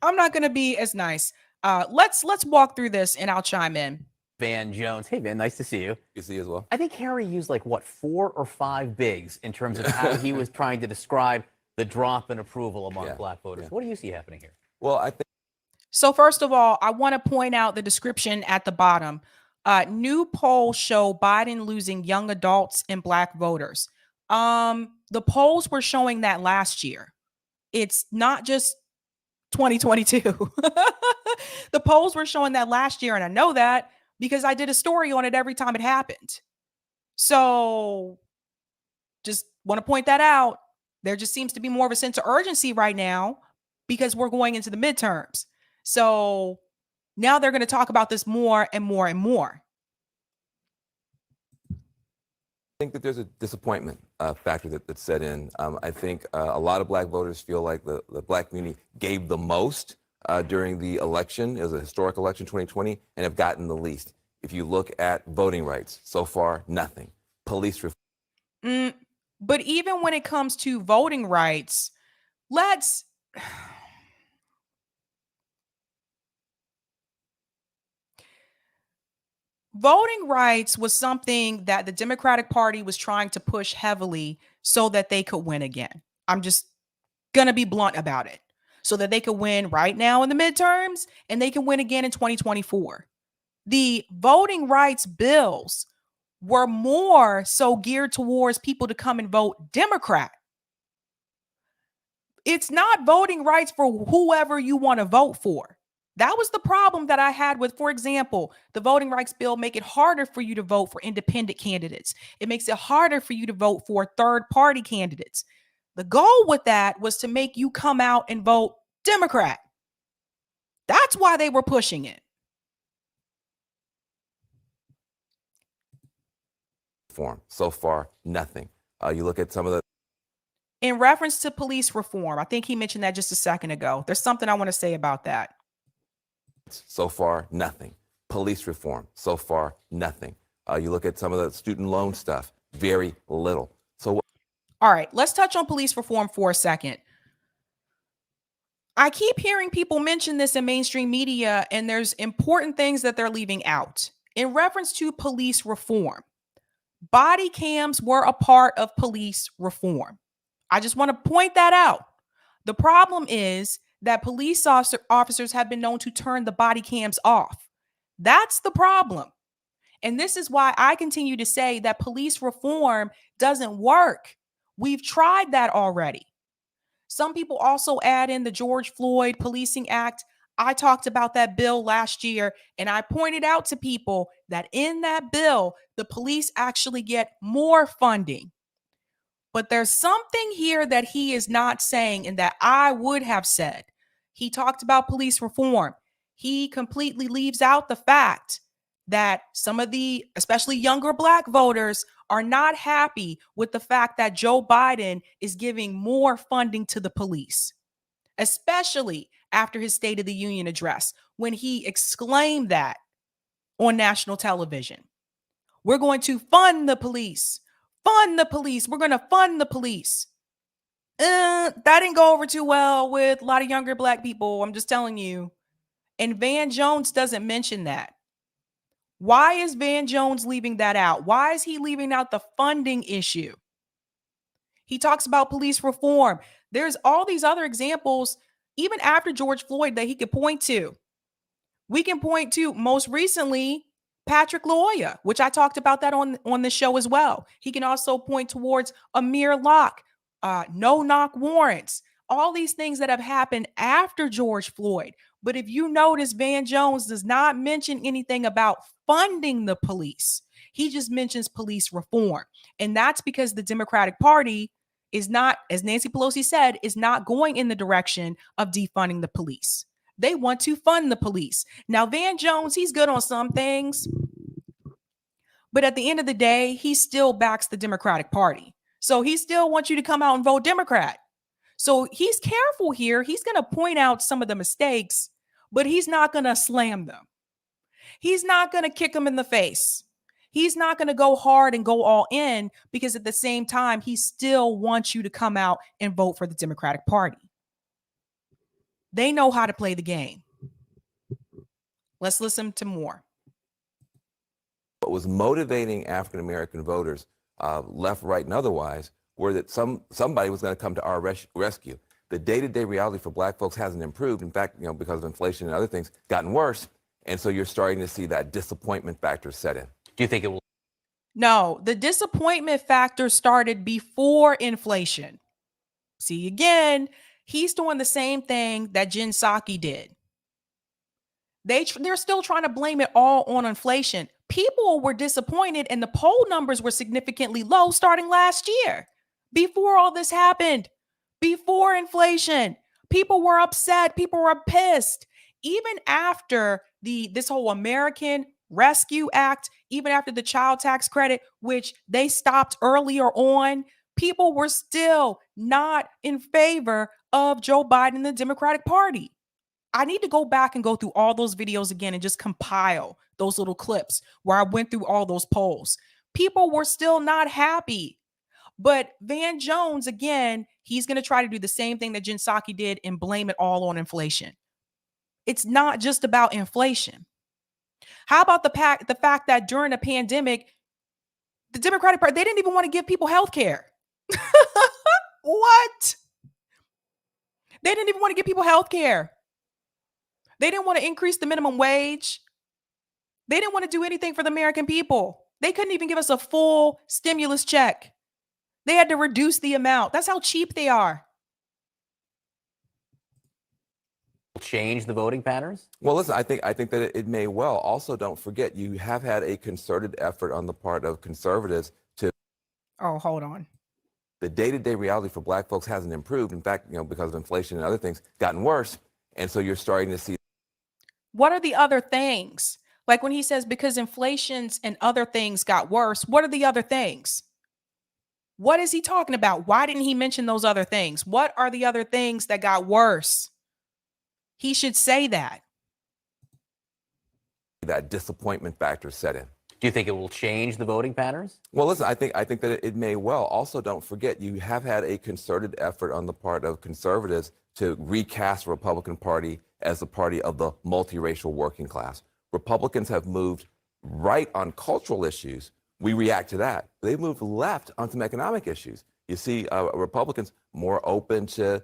I'm not going to be as nice. Let's walk through this and I'll chime in. Van Jones. Hey, Van, nice to see you. You see as well. I think Harry used like, what, 4 or 5 bigs in terms of how he was trying to describe the drop in approval among black voters. What do you see happening here? Well, I think. So first of all, I want to point out the description at the bottom. New polls show Biden losing young adults and black voters. The polls were showing that last year. It's not just 2022. The polls were showing that last year, and I know that because I did a story on it every time it happened. So just want to point that out. There just seems to be more of a sense of urgency right now because we're going into the midterms. So now they're going to talk about this more and more and more. I think that there's a disappointment factor that's set in. I think a lot of black voters feel like the black community gave the most during the election. It was a historic election, 2020, and have gotten the least. If you look at voting rights, so far, nothing. Police reform. But even when it comes to voting rights, let's... Voting rights was something that the Democratic Party was trying to push heavily so that they could win again. I'm just going to be blunt about it. So that they could win right now in the midterms and they can win again in 2024. The voting rights bills were more so geared towards people to come and vote Democrat. It's not voting rights for whoever you want to vote for. That was the problem that I had with, for example, the voting rights bill make it harder for you to vote for independent candidates. It makes it harder for you to vote for third-party candidates. The goal with that was to make you come out and vote Democrat. That's why they were pushing it. Reform. So far, nothing. You look at some of the. In reference to police reform, I think he mentioned that just a second ago. There's something I want to say about that. So far, nothing. Police reform. So far, nothing. You look at some of the student loan stuff. Very little. So. All right, let's touch on police reform for a second. I keep hearing people mention this in mainstream media, and there's important things that they're leaving out. In reference to police reform, body cams were a part of police reform. I just want to point that out. The problem is that police officers have been known to turn the body cams off. That's the problem. And this is why I continue to say that police reform doesn't work. We've tried that already. Some people also add in the George Floyd Policing Act. I talked about that bill last year, and I pointed out to people that in that bill, the police actually get more funding. But there's something here that he is not saying and that I would have said. He talked about police reform. He completely leaves out the fact that some of the, especially younger Black voters, are not happy with the fact that Joe Biden is giving more funding to the police, especially after his State of the Union address, when he exclaimed that on national television. We're going to fund the police. Fund the police. We're going to fund the police. That didn't go over too well with a lot of younger Black people. I'm just telling you. And Van Jones doesn't mention that. Why is Van Jones leaving that out? Why is he leaving out the funding issue? He talks about police reform. There's all these other examples, even after George Floyd, that he could point to. We can point to most recently Patrick Loya, which I talked about that on the show as well. He can also point towards Amir Locke, no-knock warrants, all these things that have happened after George Floyd. But if you notice, Van Jones does not mention anything about funding the police. He just mentions police reform. And that's because the Democratic Party is not, as Nancy Pelosi said, is not going in the direction of defunding the police. They want to fund the police. Now, Van Jones, he's good on some things, but at the end of the day, he still backs the Democratic Party. So he still wants you to come out and vote Democrat. So he's careful here. He's going to point out some of the mistakes, but he's not going to slam them. He's not going to kick them in the face. He's not going to go hard and go all in, because at the same time, he still wants you to come out and vote for the Democratic Party. They know how to play the game. Let's listen to more. What was motivating African-American voters, left, right, and otherwise, were that somebody was going to come to our rescue. The day-to-day reality for Black folks hasn't improved. In fact, because of inflation and other things, gotten worse. And so you're starting to see that disappointment factor set in. Do you think it will? No, the disappointment factor started before inflation. See, again, he's doing the same thing that Jen Psaki did. They're still trying to blame it all on inflation. People were disappointed and the poll numbers were significantly low starting last year. Before all this happened, before inflation, people were upset. People were pissed. Even after this whole American Rescue Act, even after the child tax credit, which they stopped earlier on, people were still not in favor of Joe Biden and the Democratic Party. I need to go back and go through all those videos again and just compile those little clips where I went through all those polls. People were still not happy. But Van Jones, again, he's going to try to do the same thing that Jen Psaki did and blame it all on inflation. It's not just about inflation. How about the fact that during a pandemic, the Democratic Party, they didn't even want to give people health care. What? They didn't even want to give people health care. They didn't want to increase the minimum wage. They didn't want to do anything for the American people. They couldn't even give us a full stimulus check. They had to reduce the amount. That's how cheap they are. Change the voting patterns? Well, listen, I think that it may well. Also, don't forget, you have had a concerted effort on the part of conservatives to. Oh, hold on. The day-to-day reality for Black folks hasn't improved. In fact, because of inflation and other things, gotten worse. And so you're starting to see. What are the other things? Like when he says because inflation's and other things got worse, what are the other things? What is he talking about? Why didn't he mention those other things? What are the other things that got worse? He should say that. That disappointment factor set in. Do you think it will change the voting patterns? Well, listen, I think that it may well. Also, don't forget, you have had a concerted effort on the part of conservatives to recast the Republican Party as the party of the multiracial working class. Republicans have moved right on cultural issues. We react to that. They've moved left on some economic issues. You see Republicans more open to,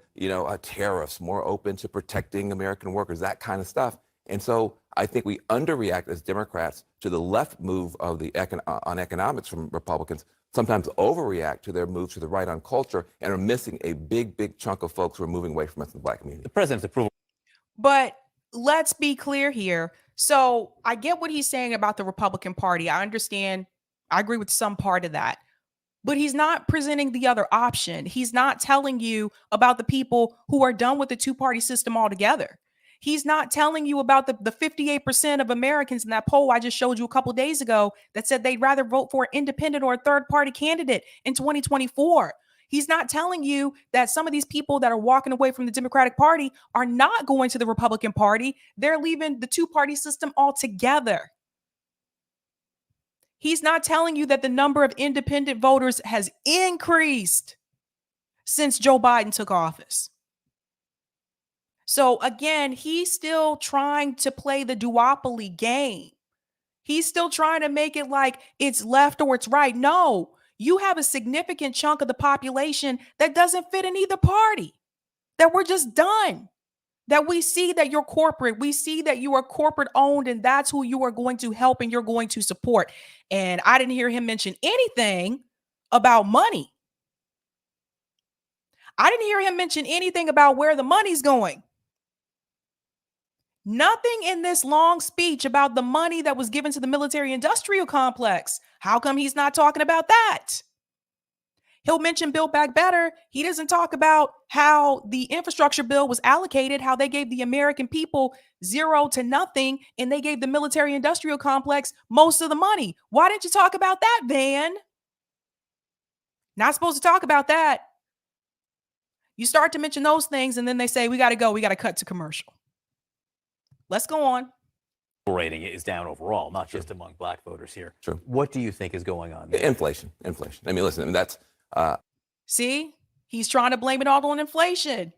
tariffs, more open to protecting American workers, that kind of stuff. And so I think we underreact as Democrats to the left move of on economics from Republicans, sometimes overreact to their move to the right on culture, and are missing a big chunk of folks who are moving away from us in the Black community. The president's approval. But let's be clear here. So I get what he's saying about the Republican Party. I understand. I agree with some part of that. But he's not presenting the other option. He's not telling you about the people who are done with the two-party system altogether. He's not telling you about the 58% of Americans in that poll I just showed you a couple days ago that said they'd rather vote for an independent or a third-party candidate in 2024. He's not telling you that some of these people that are walking away from the Democratic Party are not going to the Republican Party. They're leaving the two-party system altogether. He's not telling you that the number of independent voters has increased since Joe Biden took office. So again, he's still trying to play the duopoly game. He's still trying to make it like it's left or it's right. No, you have a significant chunk of the population that doesn't fit in either party, that we're just done. That we see that you're corporate. We see that you are corporate owned, and that's who you are going to help and you're going to support. And I didn't hear him mention anything about money. I didn't hear him mention anything about where the money's going. Nothing in this long speech about the money that was given to the military industrial complex. How come he's not talking about that? He'll mention Build Back Better. He doesn't talk about how the infrastructure bill was allocated, how they gave the American people zero to nothing, and they gave the military industrial complex most of the money. Why didn't you talk about that, Van? Not supposed to talk about that. You start to mention those things, and then they say, we got to go. We got to cut to commercial. Let's go on. Rating is down overall, not just among black voters here. Sure. What do you think is going on there? Inflation. I mean, listen, that's... See, he's trying to blame it all on inflation.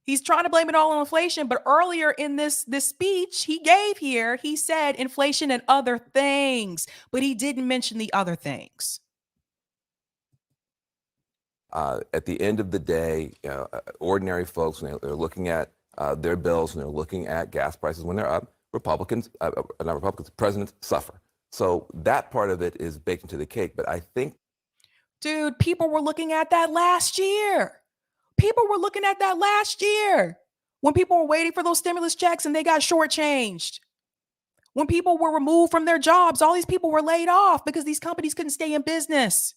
He's trying to blame it all on inflation. But earlier in this speech he gave here, he said inflation and other things, but he didn't mention the other things. At the end of the day, ordinary folks, when they're looking at their bills and they're looking at gas prices when they're up, presidents suffer. So that part of it is baked into the cake. But I think, dude, people were looking at that last year. People were looking at that last year when people were waiting for those stimulus checks and they got shortchanged. When people were removed from their jobs, all these people were laid off because these companies couldn't stay in business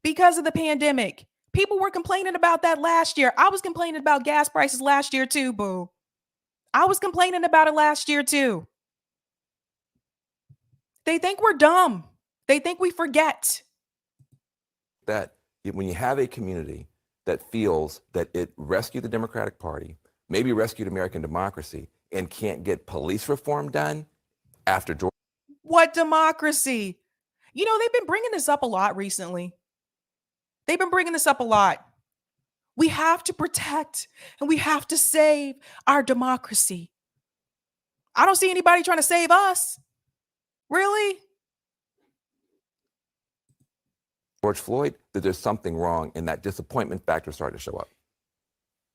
because of the pandemic. People were complaining about that last year. I was complaining about gas prices last year too, boo. I was complaining about it last year too. They think we're dumb. They think we forget. that when you have a community that feels that it rescued the Democratic Party, maybe rescued American democracy, and can't get police reform done after George. What democracy? You know, they've been bringing this up a lot recently. They've been bringing this up a lot. We have to protect and we have to save our democracy. I don't see anybody trying to save us. Really? George Floyd, that there's something wrong, and that disappointment factor started to show up.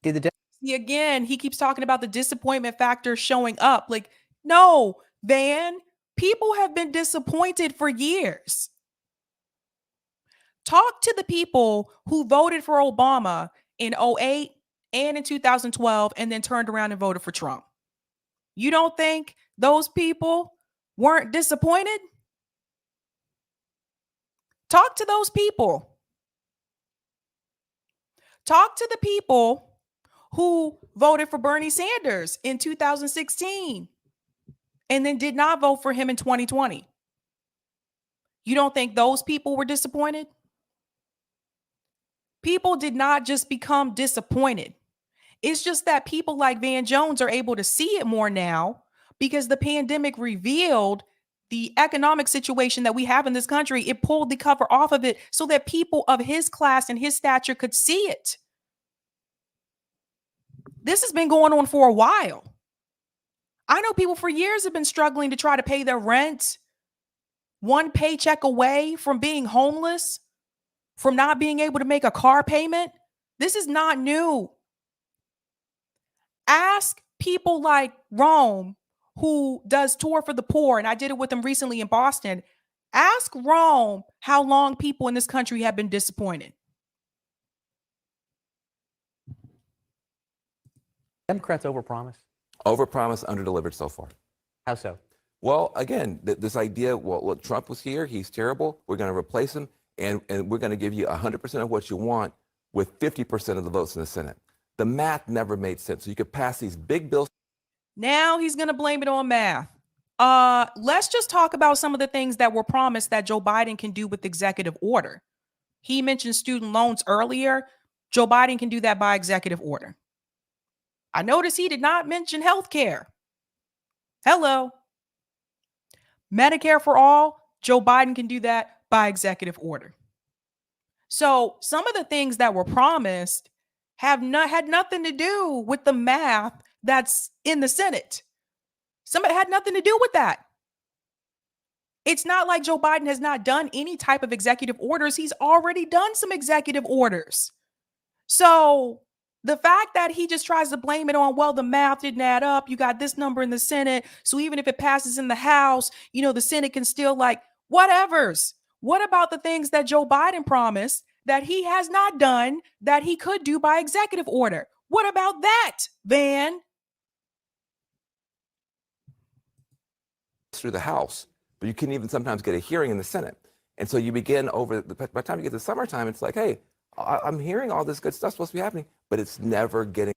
See, again, he keeps talking about the disappointment factor showing up. Like, no, Van, people have been disappointed for years. Talk to the people who voted for Obama in 2008 and in 2012 and then turned around and voted for Trump. You don't think those people weren't disappointed? Talk to those people. Talk to the people who voted for Bernie Sanders in 2016 and then did not vote for him in 2020. You don't think those people were disappointed? People did not just become disappointed. It's just that people like Van Jones are able to see it more now because the pandemic revealed the economic situation that we have in this country. It pulled the cover off of it so that people of his class and his stature could see it. This has been going on for a while. I know people for years have been struggling to try to pay their rent, one paycheck away from being homeless, from not being able to make a car payment. This is not new. Ask people like Rome, who does Tour for the Poor, and I did it with him recently in Boston. Ask Rome how long people in this country have been disappointed. Democrats overpromise. Overpromised, underdelivered so far. How so? Well, again, this idea, well, look, Trump was here, he's terrible, we're going to replace him, and we're going to give you 100% of what you want with 50% of the votes in the Senate. The math never made sense. So you could pass these big bills. Now he's going to blame it on math. Let's just talk about some of the things that were promised that Joe Biden can do with executive order. He mentioned student loans earlier. Joe Biden can do that by executive order. I noticed he did not mention health care. Hello. Medicare for all, Joe Biden can do that by executive order. So some of the things that were promised had nothing to do with the math that's in the Senate. Somebody had nothing to do with that. It's not like Joe Biden has not done any type of executive orders. He's already done some executive orders. So the fact that he just tries to blame it on, well, the math didn't add up. You got this number in the Senate. So even if it passes in the House, the Senate can still whatevers. What about the things that Joe Biden promised that he has not done that he could do by executive order? What about that, Van? Through the House, but you can even sometimes get a hearing in the Senate. And so you begin by the time you get to summertime, it's like, hey, I'm hearing all this good stuff supposed to be happening, but it's never getting.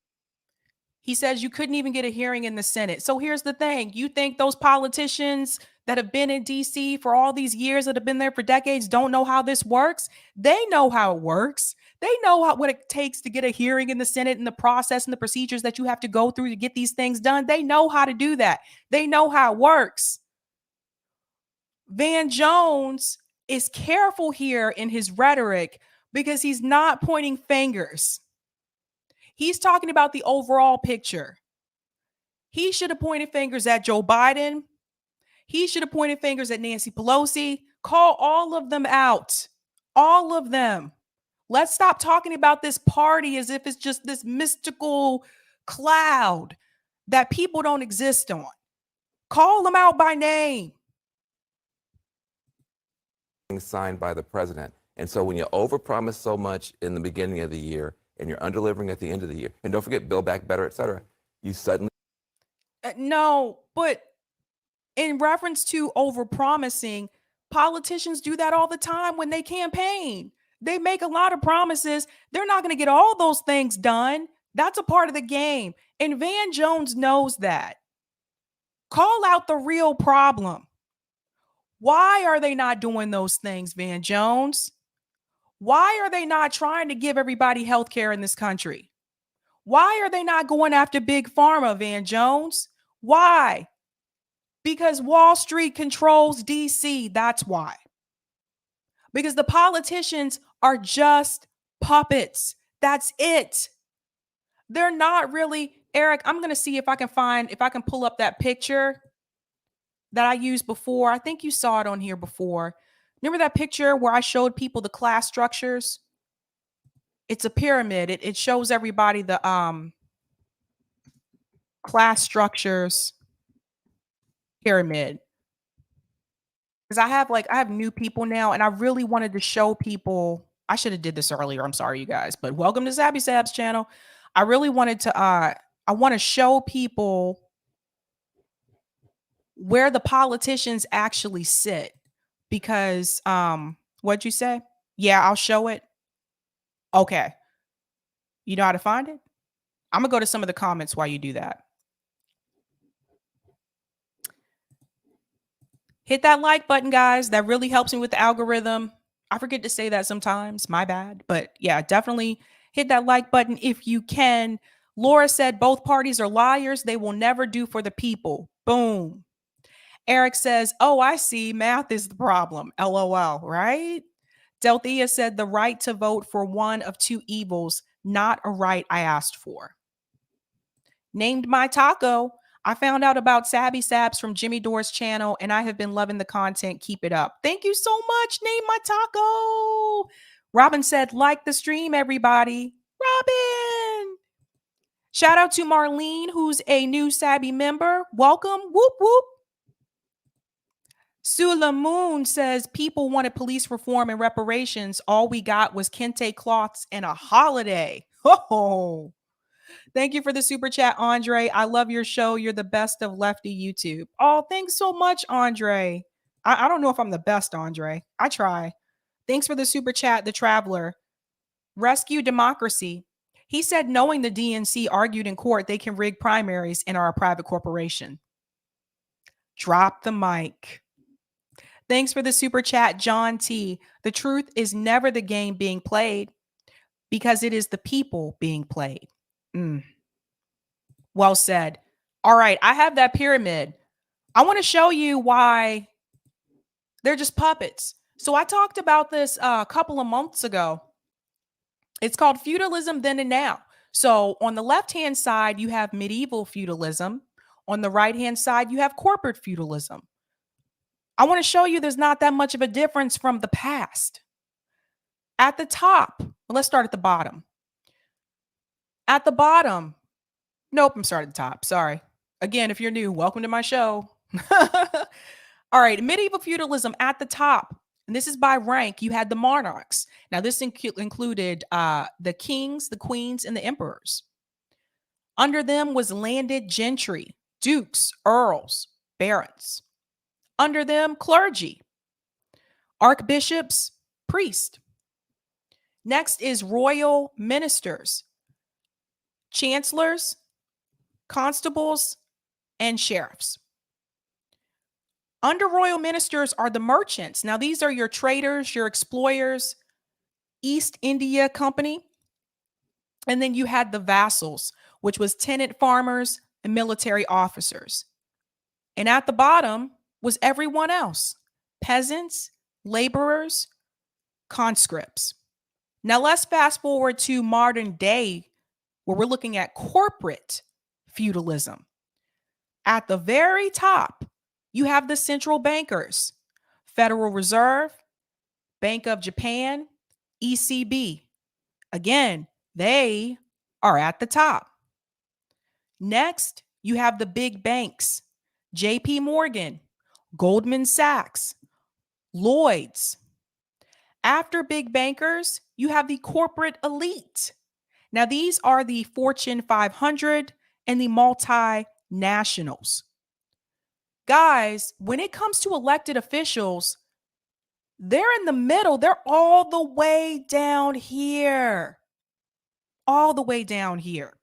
He says you couldn't even get a hearing in the Senate. So here's the thing. You think those politicians that have been in DC for all these years, that have been there for decades, don't know how this works? They know how it works. They know what it takes to get a hearing in the Senate and the process and the procedures that you have to go through to get these things done. They know how to do that. They know how it works. Van Jones is careful here in his rhetoric because he's not pointing fingers. He's talking about the overall picture. He should have pointed fingers at Joe Biden. He should have pointed fingers at Nancy Pelosi. Call all of them out. All of them. Let's stop talking about this party as if it's just this mystical cloud that people don't exist on. Call them out by name. Signed by the president. And so when you overpromise so much in the beginning of the year and you're underdelivering at the end of the year, and don't forget Build Back Better, et cetera, you suddenly. No, but in reference to overpromising, politicians do that all the time when they campaign. They make a lot of promises. They're not going to get all those things done. That's a part of the game. And Van Jones knows that. Call out the real problem. Why are they not doing those things, Van Jones? Why are they not trying to give everybody health care in this country? Why are they not going after big pharma, Van Jones? Why? Because Wall Street controls DC. That's why. Because the politicians are just puppets. That's it. They're not really. Eric, I'm going to see if I can pull up that picture that I used before. I think you saw it on here before. Remember that picture where I showed people the class structures? It's a pyramid. It shows everybody the class structures pyramid. Because I have new people now, and I really wanted to show people. I should have did this earlier. I'm sorry, you guys, but welcome to Sabby Sabs channel. I really wanted to I want to show people where the politicians actually sit, because what'd you say? Yeah, I'll show it. Okay. You know how to find it? I'm gonna go to some of the comments while you do that. Hit that like button, guys. That really helps me with the algorithm. I forget to say that sometimes. My bad. But yeah, definitely hit that like button if you can. Laura said both parties are liars. They will never do for the people. Boom. Eric says, oh, I see. Math is the problem. LOL, right? Delthea said the right to vote for one of two evils, not a right I asked for. Named my taco. I found out about Sabby Sabs from Jimmy Dore's channel, and I have been loving the content. Keep it up. Thank you so much. Name my taco. Robin said, like the stream, everybody. Robin. Shout out to Marlene, who's a new Sabby member. Welcome. Whoop, whoop. Sulamoon says people wanted police reform and reparations. All we got was kente cloths and a holiday. Oh, Thank you for the super chat, Andre. I love your show. You're the best of lefty YouTube. Oh, thanks so much, Andre. I don't know if I'm the best, Andre. I try. Thanks for the super chat, the traveler. Rescue Democracy. He said, knowing the DNC argued in court, they can rig primaries and are a private corporation. Drop the mic. Thanks for the super chat, John T. The truth is never the game being played because it is the people being played. Well said. All right, I have that pyramid. I want to show you why they're just puppets. So I talked about this a couple of months ago. It's called feudalism then and now. So on the left-hand side, you have medieval feudalism. On the right-hand side, you have corporate feudalism. I want to show you there's not that much of a difference from the past. At the top, well, let's start at the bottom. At the bottom, nope, I'm starting at the top. Sorry. Again, if you're new, welcome to my show. All right, medieval feudalism at the top. And this is by rank. You had the monarchs. Now, this included the kings, the queens, and the emperors. Under them was landed gentry, dukes, earls, barons. Under them, clergy, archbishops, priests. Next is royal ministers, chancellors, constables, and sheriffs. Under royal ministers are the merchants. Now, these are your traders, your exploiters, East India Company. And then you had the vassals, which was tenant farmers and military officers. And at the bottom was everyone else, peasants, laborers, conscripts. Now, let's fast forward to modern day, where we're looking at corporate feudalism. At the very top, you have the central bankers, Federal Reserve, Bank of Japan, ECB. Again, they are at the top. Next, you have the big banks, JP Morgan, Goldman Sachs, Lloyd's. After big bankers, you have the corporate elite. Now, these are the Fortune 500 and the multinationals. Guys, when it comes to elected officials, they're in the middle. They're all the way down here. All the way down here.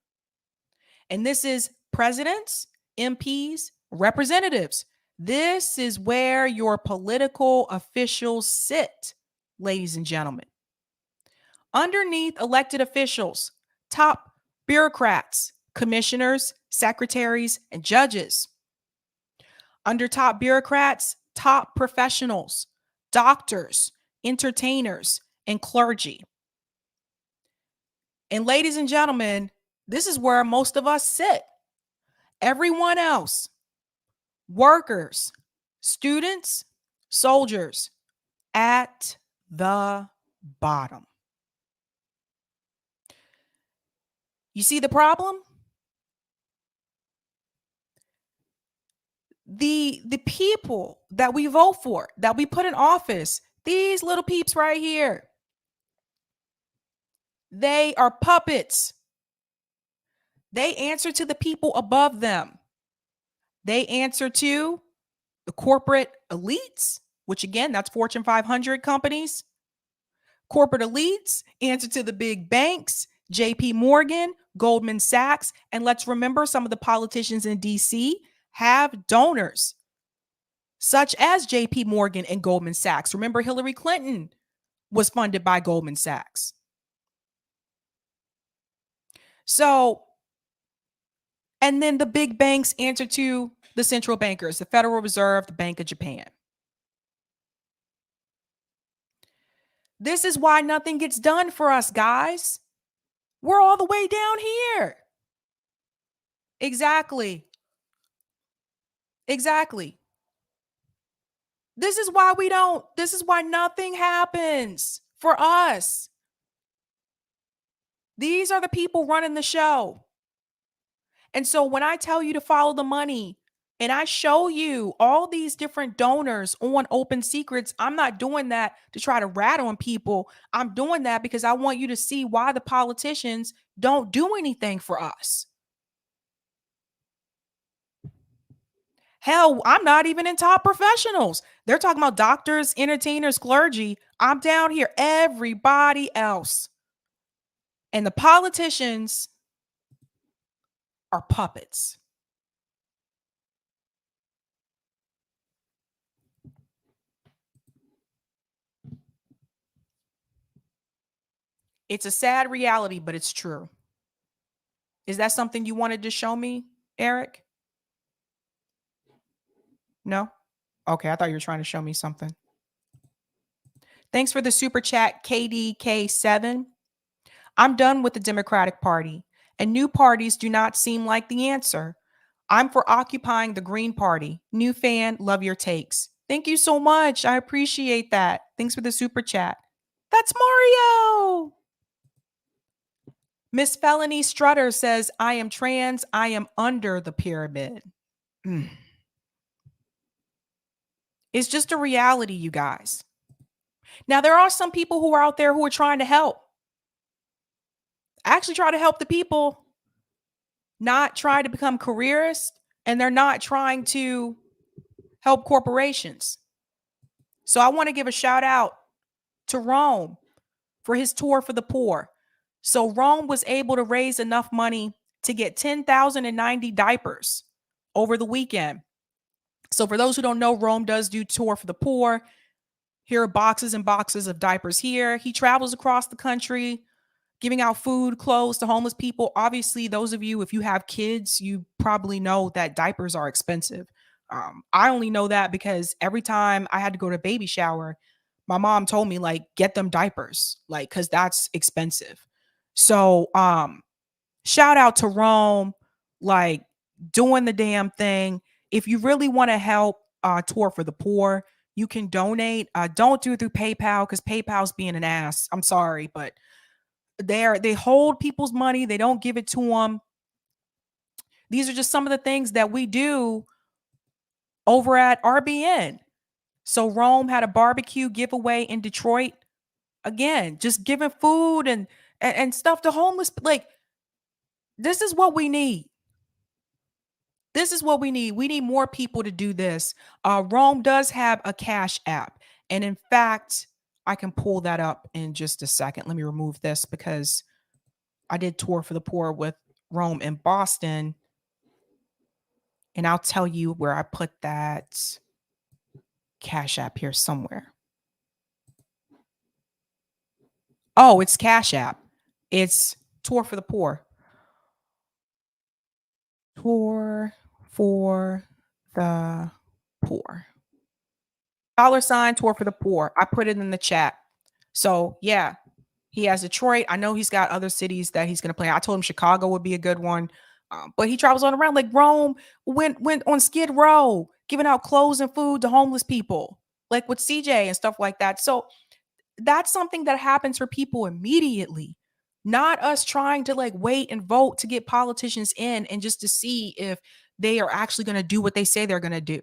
And this is presidents, MPs, representatives. This is where your political officials sit, ladies and gentlemen. Underneath elected officials, top bureaucrats, commissioners, secretaries, and judges. Under top bureaucrats, top professionals, doctors, entertainers, and clergy. And ladies and gentlemen, this is where most of us sit. Everyone else, workers, students, soldiers, at the bottom. You see the problem? The people that we vote for, that we put in office, these little peeps right here, they are puppets. They answer to the people above them. They answer to the corporate elites, which again, that's Fortune 500 companies. Corporate elites answer to the big banks, JP Morgan, Goldman Sachs. And let's remember, some of the politicians in DC have donors, such as JP Morgan and Goldman Sachs. Remember, Hillary Clinton was funded by Goldman Sachs. So, and then the big banks answer to the central bankers, the Federal Reserve, the Bank of Japan. This is why nothing gets done for us, guys. We're all the way down here. Exactly. Exactly. This is why nothing happens for us. These are the people running the show. And so when I tell you to follow the money, and I show you all these different donors on Open Secrets, I'm not doing that to try to rat on people. I'm doing that because I want you to see why the politicians don't do anything for us. Hell, I'm not even in top professionals. They're talking about doctors, entertainers, clergy. I'm down here, everybody else. And the politicians are puppets. It's a sad reality, but it's true. Is that something you wanted to show me, Eric? No? Okay, I thought you were trying to show me something. Thanks for the super chat, KDK7. I'm done with the Democratic Party, and new parties do not seem like the answer. I'm for occupying the Green Party. New fan, love your takes. Thank you so much. I appreciate that. Thanks for the super chat. That's Mario. Miss Felony Strutter says, I am trans. I am under the pyramid. It's just a reality, you guys. Now, there are some people who are out there who are trying to help. Actually try to help the people, not try to become careerists, and they're not trying to help corporations. So I want to give a shout out to Rome for his tour for the poor. So Rome was able to raise enough money to get 10,090 diapers over the weekend. So for those who don't know, Rome does do tour for the poor. Here are boxes and boxes of diapers here. He travels across the country, giving out food, clothes to homeless people. Obviously, those of you, if you have kids, you probably know that diapers are expensive. I only know that because every time I had to go to a baby shower, my mom told me, like, get them diapers, like, because that's expensive. So shout out to Rome, like, doing the damn thing. If you really want to help tour for the poor, you can donate. Don't do it through PayPal because PayPal's being an ass. I'm sorry, but they hold people's money. They don't give it to them. These are just some of the things that we do over at RBN. So Rome had a barbecue giveaway in Detroit. Again, just giving food and stuff to homeless. Like, this is what we need. This is what we need. We need more people to do this. Rome does have a Cash App. And in fact, I can pull that up in just a second. Let me remove this because I did tour for the poor with Rome in Boston. And I'll tell you where I put that Cash App here somewhere. Oh, it's Cash App. It's Tour for the Poor. Tour for the Poor. $sign Tour for the Poor. I put it in the chat. So yeah, he has Detroit. I know he's got other cities that he's going to play. I told him Chicago would be a good one. But he travels on around. Like Rome went on Skid Row, giving out clothes and food to homeless people, like with CJ and stuff like that. So that's something that happens for people immediately, not us trying to like wait and vote to get politicians in and just to see if they are actually going to do what they say they're going to do.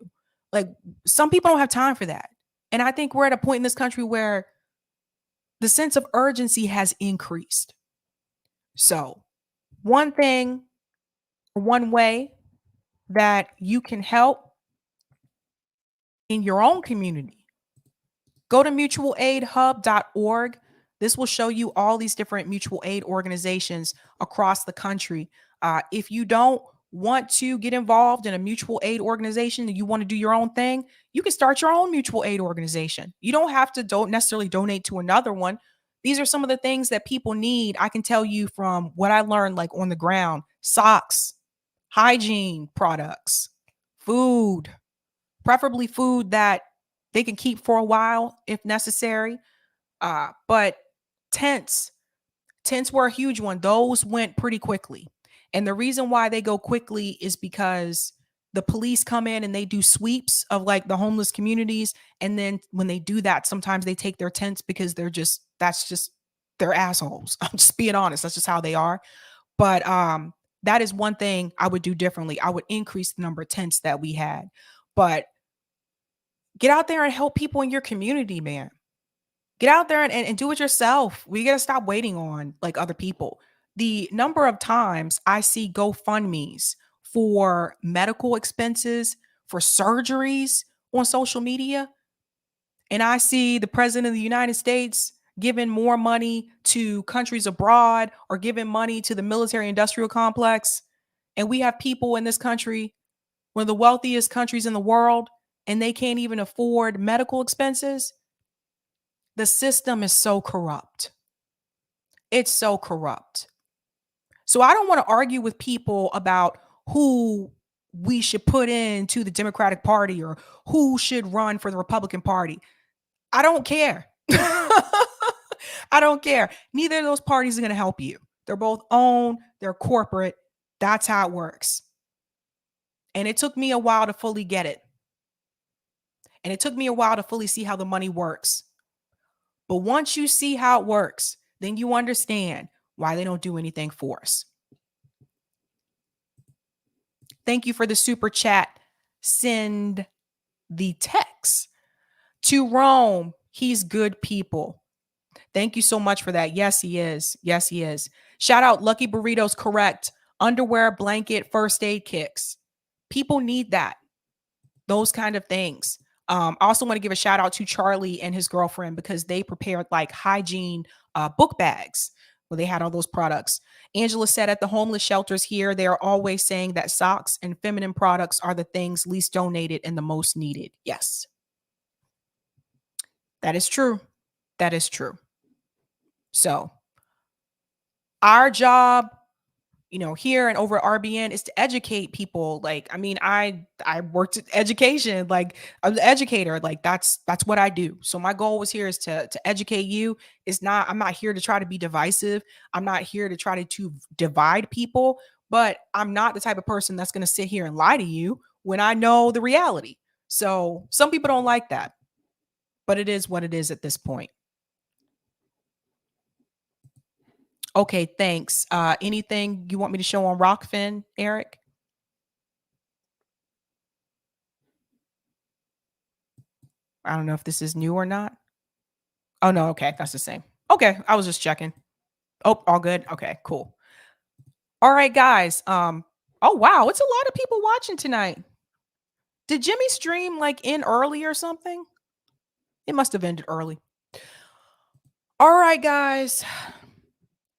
Like, some people don't have time for that. And I think we're at a point in this country where the sense of urgency has increased. So one thing, one way that you can help in your own community, go to mutualaidhub.org. This will show you all these different mutual aid organizations across the country. If you don't want to get involved in a mutual aid organization and you want to do your own thing, you can start your own mutual aid organization. You don't have to don't necessarily donate to another one. These are some of the things that people need. I can tell you from what I learned, like on the ground: socks, hygiene products, food, preferably food that they can keep for a while if necessary. But tents were a huge one. Those went pretty quickly. And the reason why they go quickly is because the police come in and they do sweeps of like the homeless communities. And then when they do that, sometimes they take their tents because they're assholes. I'm just being honest. That's just how they are. But That is one thing I would do differently. I would increase the number of tents that we had. But get out there and help people in your community, man. Get out there and do it yourself. We got to stop waiting on like other people. The number of times I see GoFundMe's for medical expenses, for surgeries on social media, and I see the president of the United States giving more money to countries abroad or giving money to the military industrial complex. And we have people in this country, one of the wealthiest countries in the world, and they can't even afford medical expenses. The system is so corrupt. It's so corrupt. So I don't want to argue with people about who we should put into the Democratic Party or who should run for the Republican Party. I don't care. I don't care. Neither of those parties are going to help you. They're both owned, they're corporate. That's how it works. And it took me a while to fully get it. And it took me a while to fully see how the money works. But once you see how it works, then you understand why they don't do anything for us. Thank you for the super chat. Send the text to Rome. He's good people. Thank you so much for that. Yes, he is. Yes, he is. Shout out Lucky Burritos. Correct. Underwear, blanket, first aid kits. People need that. Those kind of things. I also want to give a shout out to Charlie and his girlfriend because they prepared like hygiene book bags where they had all those products. Angela said at the homeless shelters here, they are always saying that socks and feminine products are the things least donated and the most needed. Yes. That is true. That is true. So our job, you know, here and over at RBN is to educate people. Like, I mean, I worked at education, like I'm an educator, like that's what I do. So my goal was here is to educate you. I'm not here to try to be divisive. I'm not here to try to divide people, but I'm not the type of person that's going to sit here and lie to you when I know the reality. So some people don't like that, but it is what it is at this point. Okay, thanks. Anything you want me to show on Rockfin, Eric? I don't know if this is new or not. Oh, no. Okay, that's the same. Okay, I was just checking. Oh, all good. Okay, cool. All right, guys. Oh, wow. It's a lot of people watching tonight. Did Jimmy stream like in early or something? It must have ended early. All right, guys.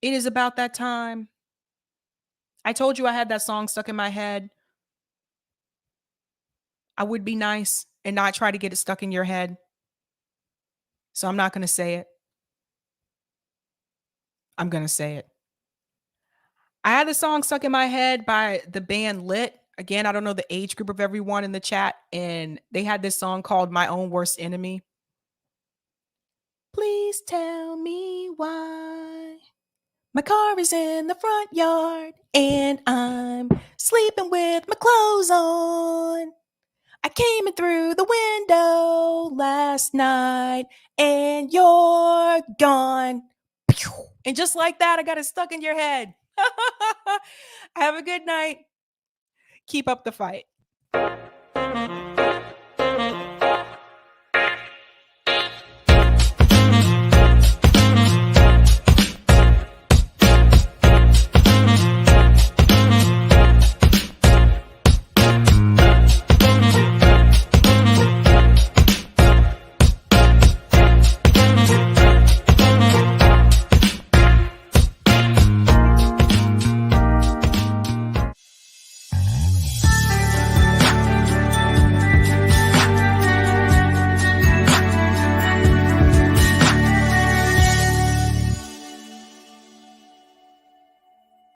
It is about that time. I told you I had that song stuck in my head. I would be nice and not try to get it stuck in your head. So I'm not going to say it. I'm going to say it. I had the song stuck in my head by the band Lit. Again, I don't know the age group of everyone in the chat. And they had this song called My Own Worst Enemy. Please tell me why my car is in the front yard and I'm sleeping with my clothes on. I came in through the window last night and you're gone. And just like that, I got it stuck in your head. Have a good night. Keep up the fight.